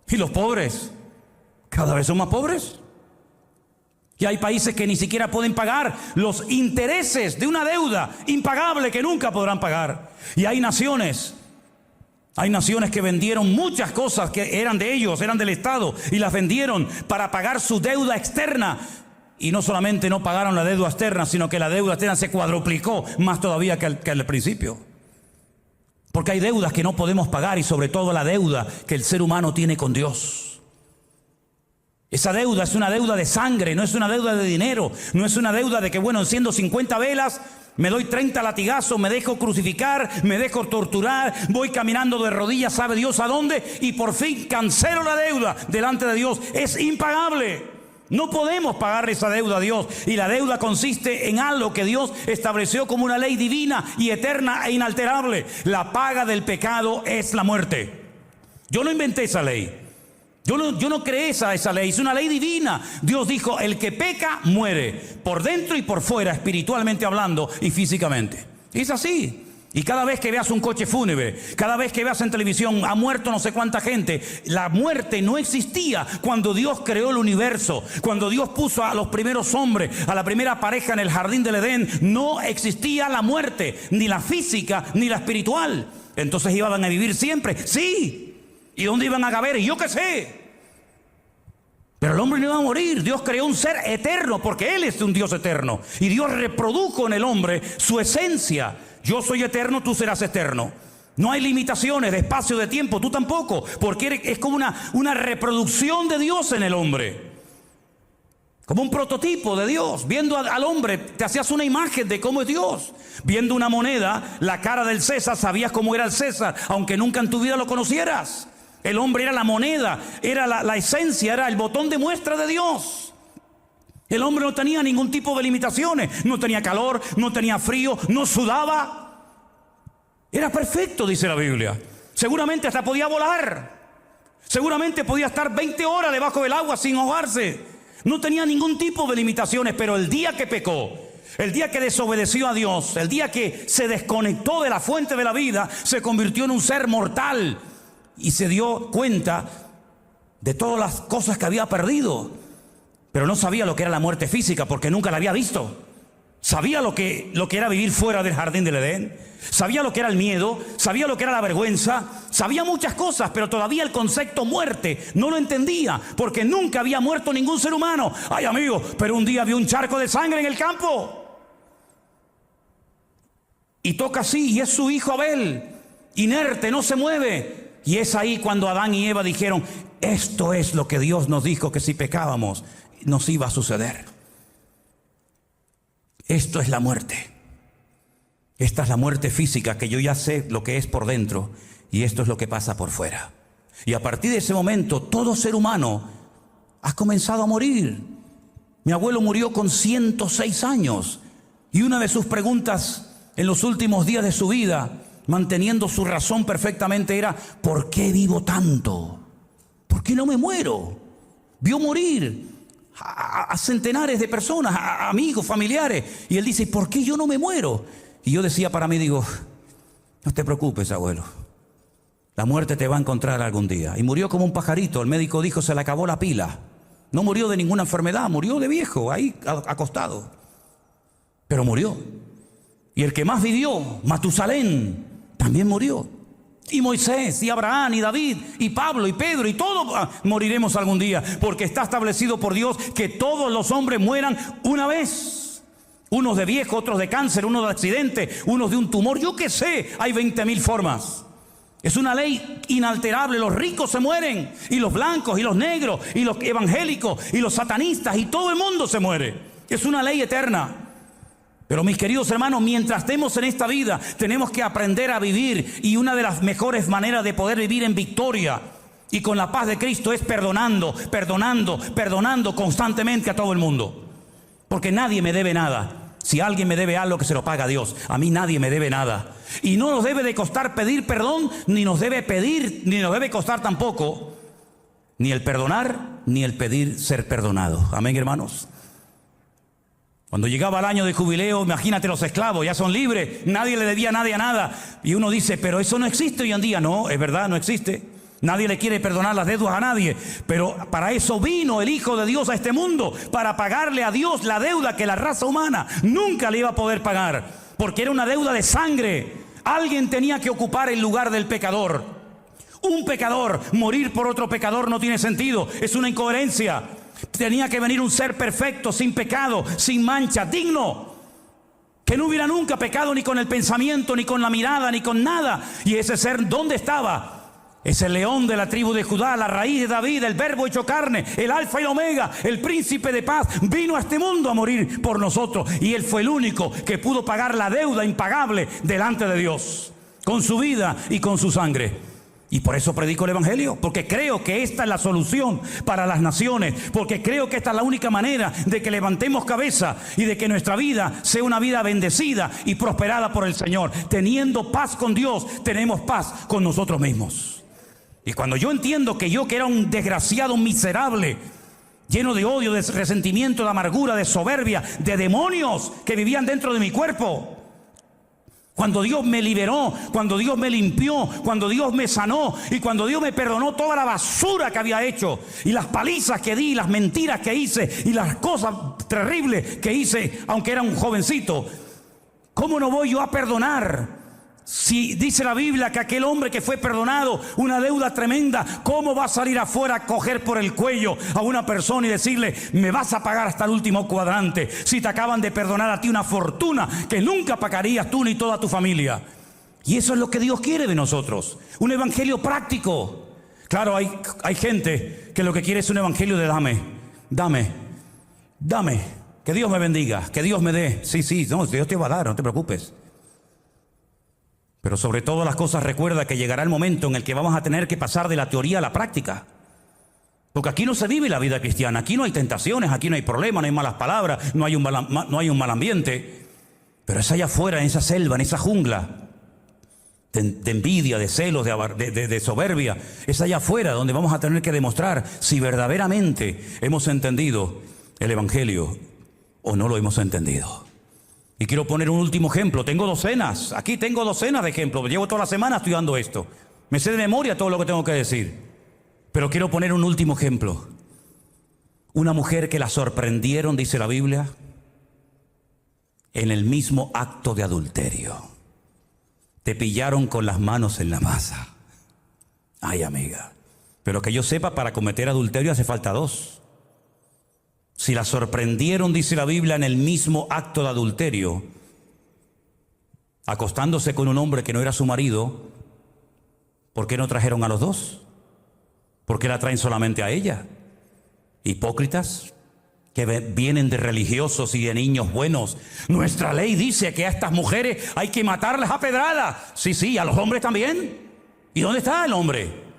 y los pobres cada vez son más pobres. Y hay países que ni siquiera pueden pagar los intereses de una deuda impagable que nunca podrán pagar. Y hay naciones que vendieron muchas cosas que eran de ellos, eran del Estado, y las vendieron para pagar su deuda externa. Y no solamente no pagaron la deuda externa, sino que la deuda externa se cuadruplicó más todavía que al principio. Porque hay deudas que no podemos pagar, y sobre todo la deuda que el ser humano tiene con Dios. Esa deuda es una deuda de sangre, no es una deuda de dinero, no es una deuda de que, bueno, enciendo 50 velas, me doy 30 latigazos, me dejo crucificar, me dejo torturar, voy caminando de rodillas, sabe Dios a dónde, y por fin cancelo la deuda delante de Dios. Es impagable. No podemos pagar esa deuda a Dios. Y la deuda consiste en algo que Dios estableció como una ley divina y eterna e inalterable. La paga del pecado es la muerte. Yo no inventé esa ley. Yo no creé esa ley, es una ley divina. Dios dijo, el que peca muere, por dentro y por fuera, espiritualmente hablando y físicamente. Es así. Y cada vez que veas un coche fúnebre, cada vez que veas en televisión, ha muerto no sé cuánta gente. La muerte no existía cuando Dios creó el universo. Cuando Dios puso a los primeros hombres, a la primera pareja en el jardín del Edén, no existía la muerte, ni la física, ni la espiritual. Entonces iban a vivir siempre, sí. ¿Y dónde iban a caber? Yo qué sé. Pero el hombre no iba a morir. Dios creó un ser eterno porque Él es un Dios eterno. Y Dios reprodujo en el hombre su esencia. Yo soy eterno, tú serás eterno. No hay limitaciones de espacio, de tiempo, tú tampoco. Porque es como una reproducción de Dios en el hombre. Como un prototipo de Dios. Viendo al hombre, te hacías una imagen de cómo es Dios. Viendo una moneda, la cara del César, sabías cómo era el César, aunque nunca en tu vida lo conocieras. El hombre era la moneda, era la esencia, era el botón de muestra de Dios. El hombre no tenía ningún tipo de limitaciones. No tenía calor, no tenía frío, no sudaba. Era perfecto, dice la Biblia. Seguramente hasta podía volar. Seguramente podía estar 20 horas debajo del agua sin ahogarse. No tenía ningún tipo de limitaciones, pero el día que pecó, el día que desobedeció a Dios, el día que se desconectó de la fuente de la vida, se convirtió en un ser mortal y se dio cuenta de todas las cosas que había perdido. Pero no sabía lo que era la muerte física porque nunca la había visto. Sabía lo que era vivir fuera del jardín del Edén. Sabía lo que era el miedo, sabía lo que era la vergüenza, sabía muchas cosas, pero todavía el concepto muerte no lo entendía, porque nunca había muerto ningún ser humano. Ay, amigo, pero un día vio un charco de sangre en el campo. Y toca así, y es su hijo Abel, inerte, no se mueve. Y es ahí cuando Adán y Eva dijeron, esto es lo que Dios nos dijo que si pecábamos nos iba a suceder. Esto es la muerte. Esta es la muerte física, que yo ya sé lo que es por dentro, y esto es lo que pasa por fuera. Y a partir de ese momento, todo ser humano ha comenzado a morir. Mi abuelo murió con 106 años, y una de sus preguntas en los últimos días de su vida, manteniendo su razón perfectamente, era: ¿por qué vivo tanto? ¿Por qué no me muero? Vio morir a centenares de personas, a amigos, familiares, y él dice: ¿por qué yo no me muero? Y yo decía para mí, digo, no te preocupes, abuelo, la muerte te va a encontrar algún día. Y murió como un pajarito. El médico dijo: se le acabó la pila. No murió de ninguna enfermedad, murió de viejo, ahí acostado, pero murió. Y el que más vivió, Matusalén, también murió. Y Moisés, y Abraham, y David, y Pablo, y Pedro, y todos moriremos algún día, porque está establecido por Dios que todos los hombres mueran una vez. Unos de viejo, otros de cáncer, unos de accidente, unos de un tumor, yo qué sé, hay 20.000 formas. Es una ley inalterable. Los ricos se mueren, y los blancos, y los negros, y los evangélicos, y los satanistas, y todo el mundo se muere. Es una ley eterna. Pero mis queridos hermanos, mientras estemos en esta vida, tenemos que aprender a vivir. Y una de las mejores maneras de poder vivir en victoria y con la paz de Cristo es perdonando constantemente a todo el mundo. Porque nadie me debe nada. Si alguien me debe algo, que se lo paga Dios. A mí nadie me debe nada. Y no nos debe de costar pedir perdón, ni nos debe costar tampoco ni el perdonar, ni el pedir ser perdonado. Amén, hermanos. Cuando llegaba el año de jubileo, imagínate, los esclavos ya son libres, nadie le debía a nadie a nada. Y uno dice, pero eso no existe hoy en día. No, es verdad, no existe. Nadie le quiere perdonar las deudas a nadie. Pero para eso vino el Hijo de Dios a este mundo, para pagarle a Dios la deuda que la raza humana nunca le iba a poder pagar, porque era una deuda de sangre. Alguien tenía que ocupar el lugar del pecador. Un pecador, morir por otro pecador no tiene sentido, es una incoherencia. Tenía que venir un ser perfecto, sin pecado, sin mancha, digno, que no hubiera nunca pecado ni con el pensamiento, ni con la mirada, ni con nada. Y ese ser, ¿dónde estaba? Es el león de la tribu de Judá, la raíz de David, el verbo hecho carne, el alfa y el omega, el príncipe de paz. Vino a este mundo a morir por nosotros, y Él fue el único que pudo pagar la deuda impagable delante de Dios, con su vida y con su sangre. Y por eso predico el Evangelio, porque creo que esta es la solución para las naciones, porque creo que esta es la única manera de que levantemos cabeza y de que nuestra vida sea una vida bendecida y prosperada por el Señor. Teniendo paz con Dios, tenemos paz con nosotros mismos. Y cuando yo entiendo que yo, que era un desgraciado, un miserable, lleno de odio, de resentimiento, de amargura, de soberbia, de demonios que vivían dentro de mi cuerpo, cuando Dios me liberó, cuando Dios me limpió, cuando Dios me sanó y cuando Dios me perdonó toda la basura que había hecho y las palizas que di, las mentiras que hice y las cosas terribles que hice, aunque era un jovencito, ¿cómo no voy yo a perdonar? Si dice la Biblia que aquel hombre que fue perdonado una deuda tremenda, ¿cómo va a salir afuera a coger por el cuello a una persona y decirle, me vas a pagar hasta el último cuadrante, si te acaban de perdonar a ti una fortuna que nunca pagarías tú ni toda tu familia? Y eso es lo que Dios quiere de nosotros, un evangelio práctico. Claro, hay gente que lo que quiere es un evangelio de dame, que Dios me bendiga, que Dios me dé. Sí, no, Dios te va a dar, no te preocupes. Pero sobre todas las cosas, recuerda que llegará el momento en el que vamos a tener que pasar de la teoría a la práctica. Porque aquí no se vive la vida cristiana, aquí no hay tentaciones, aquí no hay problemas, no hay malas palabras, no hay un mal ambiente. Pero es allá afuera, en esa selva, en esa jungla de envidia, de celos, de soberbia. Es allá afuera donde vamos a tener que demostrar si verdaderamente hemos entendido el Evangelio o no lo hemos entendido. Y quiero poner un último ejemplo. Tengo docenas, aquí tengo docenas de ejemplos. Llevo toda la semana estudiando esto. Me sé de memoria todo lo que tengo que decir. Pero quiero poner un último ejemplo. Una mujer que la sorprendieron, dice la Biblia, en el mismo acto de adulterio. Te pillaron con las manos en la masa. Ay, amiga. Pero que yo sepa, para cometer adulterio hace falta dos. Si la sorprendieron, dice la Biblia, en el mismo acto de adulterio, acostándose con un hombre que no era su marido, ¿por qué no trajeron a los dos? ¿Por qué la traen solamente a ella? Hipócritas que vienen de religiosos y de niños buenos. Nuestra ley dice que a estas mujeres hay que matarlas a pedradas. Sí, a los hombres también. ¿Y dónde está el hombre?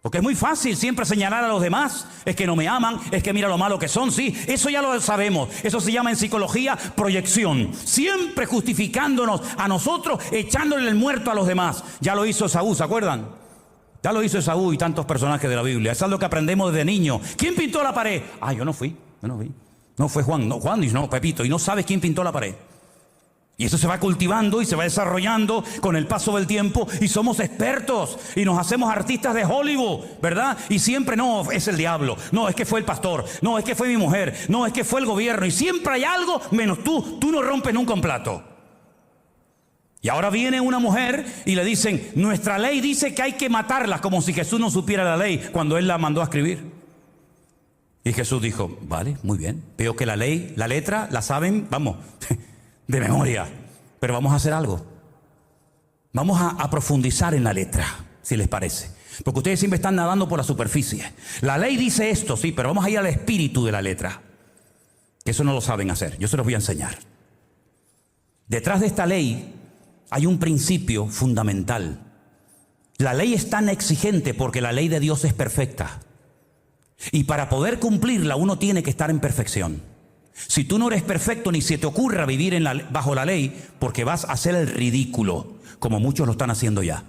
Porque es muy fácil siempre señalar a los demás. Es que no me aman, es que mira lo malo que son. Sí, eso ya lo sabemos. Eso se llama en psicología proyección. Siempre justificándonos a nosotros, echándole el muerto a los demás. Ya lo hizo Esaú, ¿se acuerdan? Ya lo hizo Esaú y tantos personajes de la Biblia. Eso es lo que aprendemos desde niño. ¿Quién pintó la pared? Yo no fui. No fue Juan, no, Pepito. Y no sabes quién pintó la pared. Y eso se va cultivando y se va desarrollando con el paso del tiempo y somos expertos y nos hacemos artistas de Hollywood, ¿verdad? Y siempre no, es el diablo, no, es que fue el pastor, no, es que fue mi mujer, no, es que fue el gobierno y siempre hay algo menos tú no rompes nunca un plato. Y ahora viene una mujer y le dicen, nuestra ley dice que hay que matarlas, como si Jesús no supiera la ley cuando Él la mandó a escribir. Y Jesús dijo, vale, muy bien, veo que la ley, la letra, la saben, vamos, de memoria, pero vamos a hacer algo. Vamos a profundizar en la letra, si les parece. Porque ustedes siempre están nadando por la superficie. La ley dice esto, sí, pero vamos a ir al espíritu de la letra. Que eso no lo saben hacer, yo se los voy a enseñar. Detrás de esta ley hay un principio fundamental. La ley es tan exigente porque la ley de Dios es perfecta. Y para poder cumplirla uno tiene que estar en perfección. Si tú no eres perfecto, ni se te ocurra vivir bajo la ley, porque vas a hacer el ridículo, como muchos lo están haciendo ya.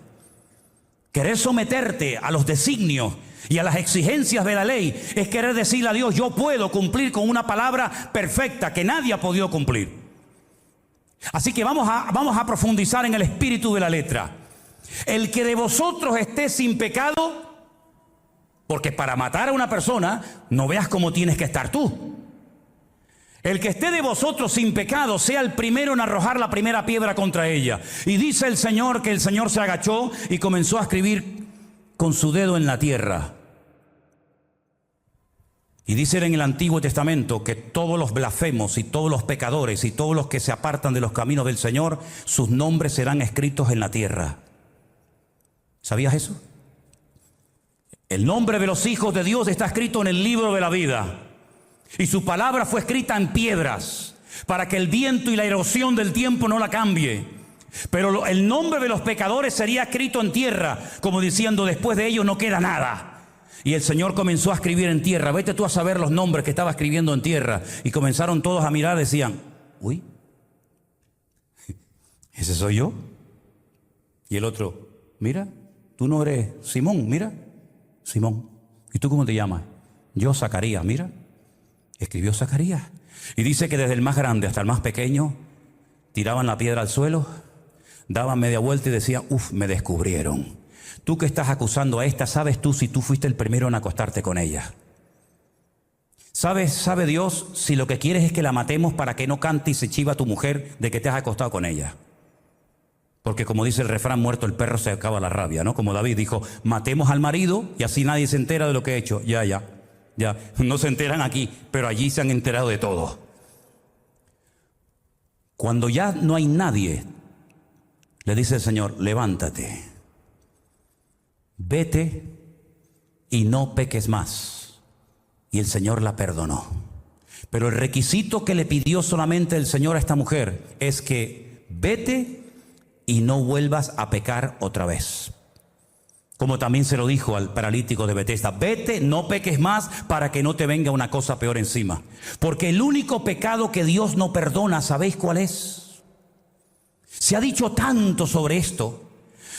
Querer someterte a los designios y a las exigencias de la ley es querer decirle a Dios, yo puedo cumplir con una palabra perfecta que nadie ha podido cumplir. Así que vamos a profundizar en el espíritu de la letra. El que de vosotros esté sin pecado, porque para matar a una persona no veas cómo tienes que estar tú. El que esté de vosotros sin pecado sea el primero en arrojar la primera piedra contra ella. Y dice el Señor que el Señor se agachó y comenzó a escribir con su dedo en la tierra. Y dice en el Antiguo Testamento que todos los blasfemos y todos los pecadores y todos los que se apartan de los caminos del Señor, sus nombres serán escritos en la tierra. ¿Sabías eso? El nombre de los hijos de Dios está escrito en el libro de la vida. Y su palabra fue escrita en piedras para que el viento y la erosión del tiempo no la cambie. Pero el nombre de los pecadores sería escrito en tierra, como diciendo, después de ellos no queda nada. Y el Señor comenzó a escribir en tierra. Vete tú a saber los nombres que estaba escribiendo en tierra. Y comenzaron todos a mirar, decían, uy, ¿ese soy yo? Y el otro, mira, tú no eres Simón, mira, Simón. ¿Y tú cómo te llamas? Yo, Zacarías, mira. Escribió Zacarías. Y dice que desde el más grande hasta el más pequeño tiraban la piedra al suelo, daban media vuelta y decían, me descubrieron. Tú que estás acusando a esta, ¿sabes tú si tú fuiste el primero en acostarte con ella? ¿Sabe Dios si lo que quieres es que la matemos para que no cante y se chiva tu mujer de que te has acostado con ella? Porque como dice el refrán, muerto el perro se acaba la rabia, ¿no? Como David dijo, matemos al marido y así nadie se entera de lo que he hecho. Ya, no se enteran aquí, pero allí se han enterado de todo. Cuando ya no hay nadie, le dice el Señor, levántate, vete y no peques más. Y el Señor la perdonó. Pero el requisito que le pidió solamente el Señor a esta mujer es que vete y no vuelvas a pecar otra vez. Como también se lo dijo al paralítico de Betesda, vete, no peques más para que no te venga una cosa peor encima. Porque el único pecado que Dios no perdona, ¿sabéis cuál es? Se ha dicho tanto sobre esto,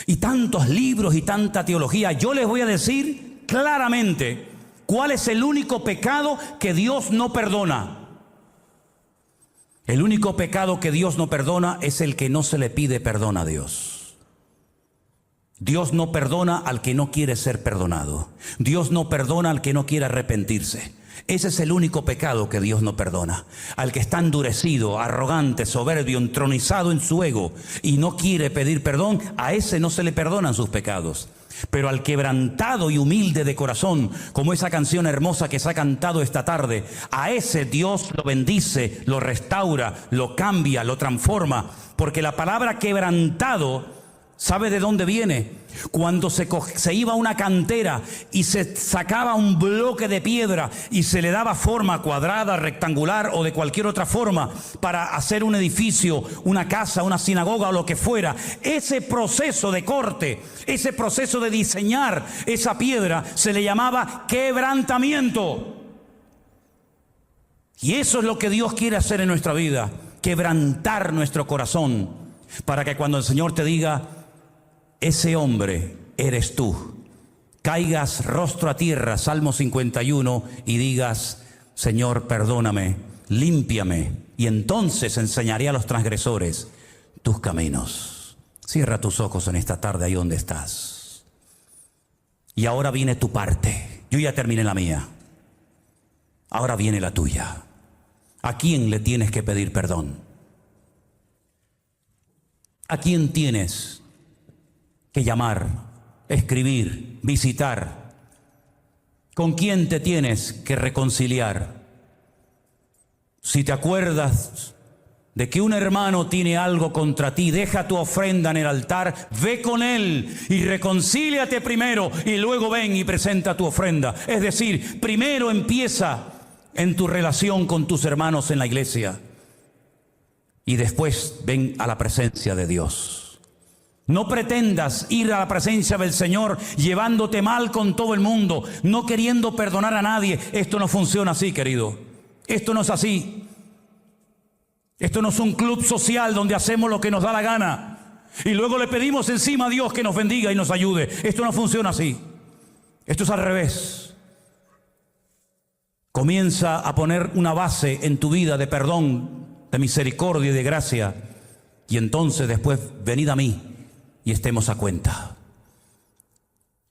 y tantos libros y tanta teología. Yo les voy a decir claramente cuál es el único pecado que Dios no perdona. El único pecado que Dios no perdona es el que no se le pide perdón a Dios. Dios no perdona al que no quiere ser perdonado. Dios no perdona al que no quiere arrepentirse. Ese es el único pecado que Dios no perdona. Al que está endurecido, arrogante, soberbio, entronizado en su ego y no quiere pedir perdón, a ese no se le perdonan sus pecados. Pero al quebrantado y humilde de corazón, como esa canción hermosa que se ha cantado esta tarde, a ese Dios lo bendice, lo restaura, lo cambia, lo transforma. Porque la palabra quebrantado, ¿sabe de dónde viene? Cuando se iba a una cantera y se sacaba un bloque de piedra y se le daba forma cuadrada, rectangular o de cualquier otra forma para hacer un edificio, una casa, una sinagoga o lo que fuera. Ese proceso de corte, ese proceso de diseñar esa piedra se le llamaba quebrantamiento. Y eso es lo que Dios quiere hacer en nuestra vida, quebrantar nuestro corazón para que cuando el Señor te diga, ese hombre eres tú, caigas rostro a tierra, Salmo 51, y digas, Señor, perdóname, límpiame, y entonces enseñaré a los transgresores tus caminos. Cierra tus ojos en esta tarde ahí donde estás. Y ahora viene tu parte. Yo ya terminé la mía. Ahora viene la tuya. ¿A quién le tienes que pedir perdón? ¿A quién tienes que llamar, escribir, visitar? ¿Con quién te tienes que reconciliar? Si te acuerdas de que un hermano tiene algo contra ti, deja tu ofrenda en el altar, ve con él y reconcíliate primero y luego ven y presenta tu ofrenda. Es decir, primero empieza en tu relación con tus hermanos en la iglesia y después ven a la presencia de Dios. No pretendas ir a la presencia del Señor llevándote mal con todo el mundo, no queriendo perdonar a nadie. Esto no funciona así, querido. Esto no es así. Esto no es un club social donde hacemos lo que nos da la gana y luego le pedimos encima a Dios que nos bendiga y nos ayude. Esto no funciona así. Esto es al revés. Comienza a poner una base en tu vida de perdón, de misericordia y de gracia, y entonces después venid a mí y estemos a cuenta.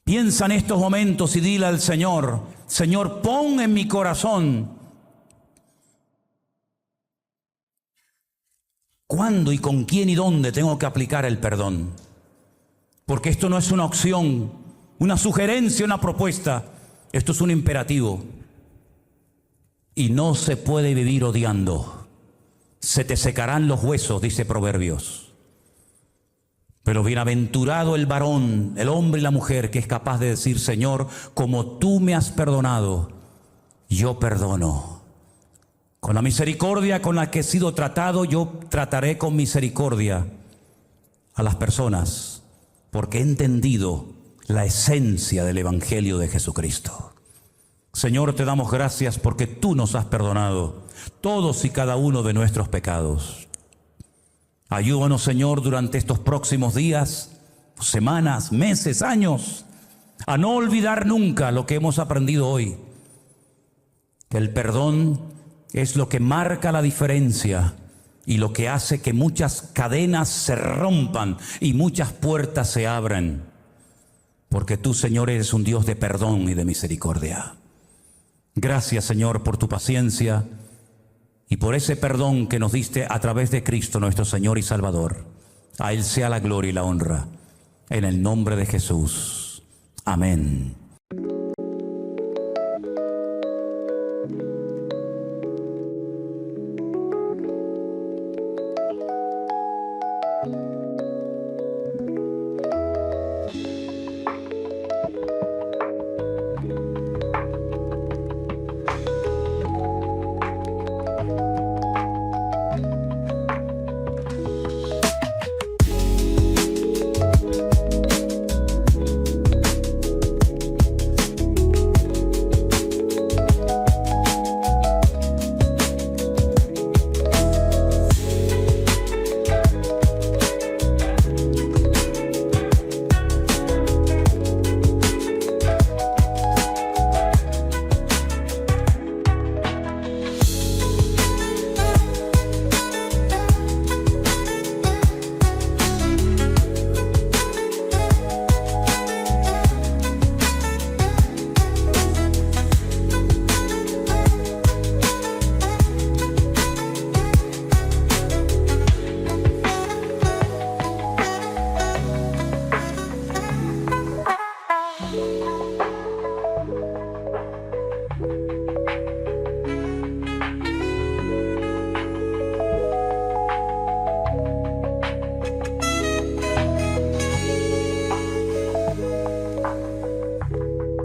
Piensa en estos momentos y dile al Señor: Señor, pon en mi corazón ¿cuándo y con quién y dónde tengo que aplicar el perdón? Porque esto no es una opción, una sugerencia, una propuesta. Esto es un imperativo. Y no se puede vivir odiando. Se te secarán los huesos, dice Proverbios. Pero bienaventurado el varón, el hombre y la mujer que es capaz de decir: Señor, como tú me has perdonado, yo perdono. Con la misericordia con la que he sido tratado, yo trataré con misericordia a las personas, porque he entendido la esencia del Evangelio de Jesucristo. Señor, te damos gracias porque tú nos has perdonado todos y cada uno de nuestros pecados. Ayúdanos, Señor, durante estos próximos días, semanas, meses, años, a no olvidar nunca lo que hemos aprendido hoy, que el perdón es lo que marca la diferencia y lo que hace que muchas cadenas se rompan y muchas puertas se abran. Porque tú, Señor, eres un Dios de perdón y de misericordia. Gracias, Señor, por tu paciencia y por ese perdón que nos diste a través de Cristo, nuestro Señor y Salvador. A Él sea la gloria y la honra. En el nombre de Jesús. Amén.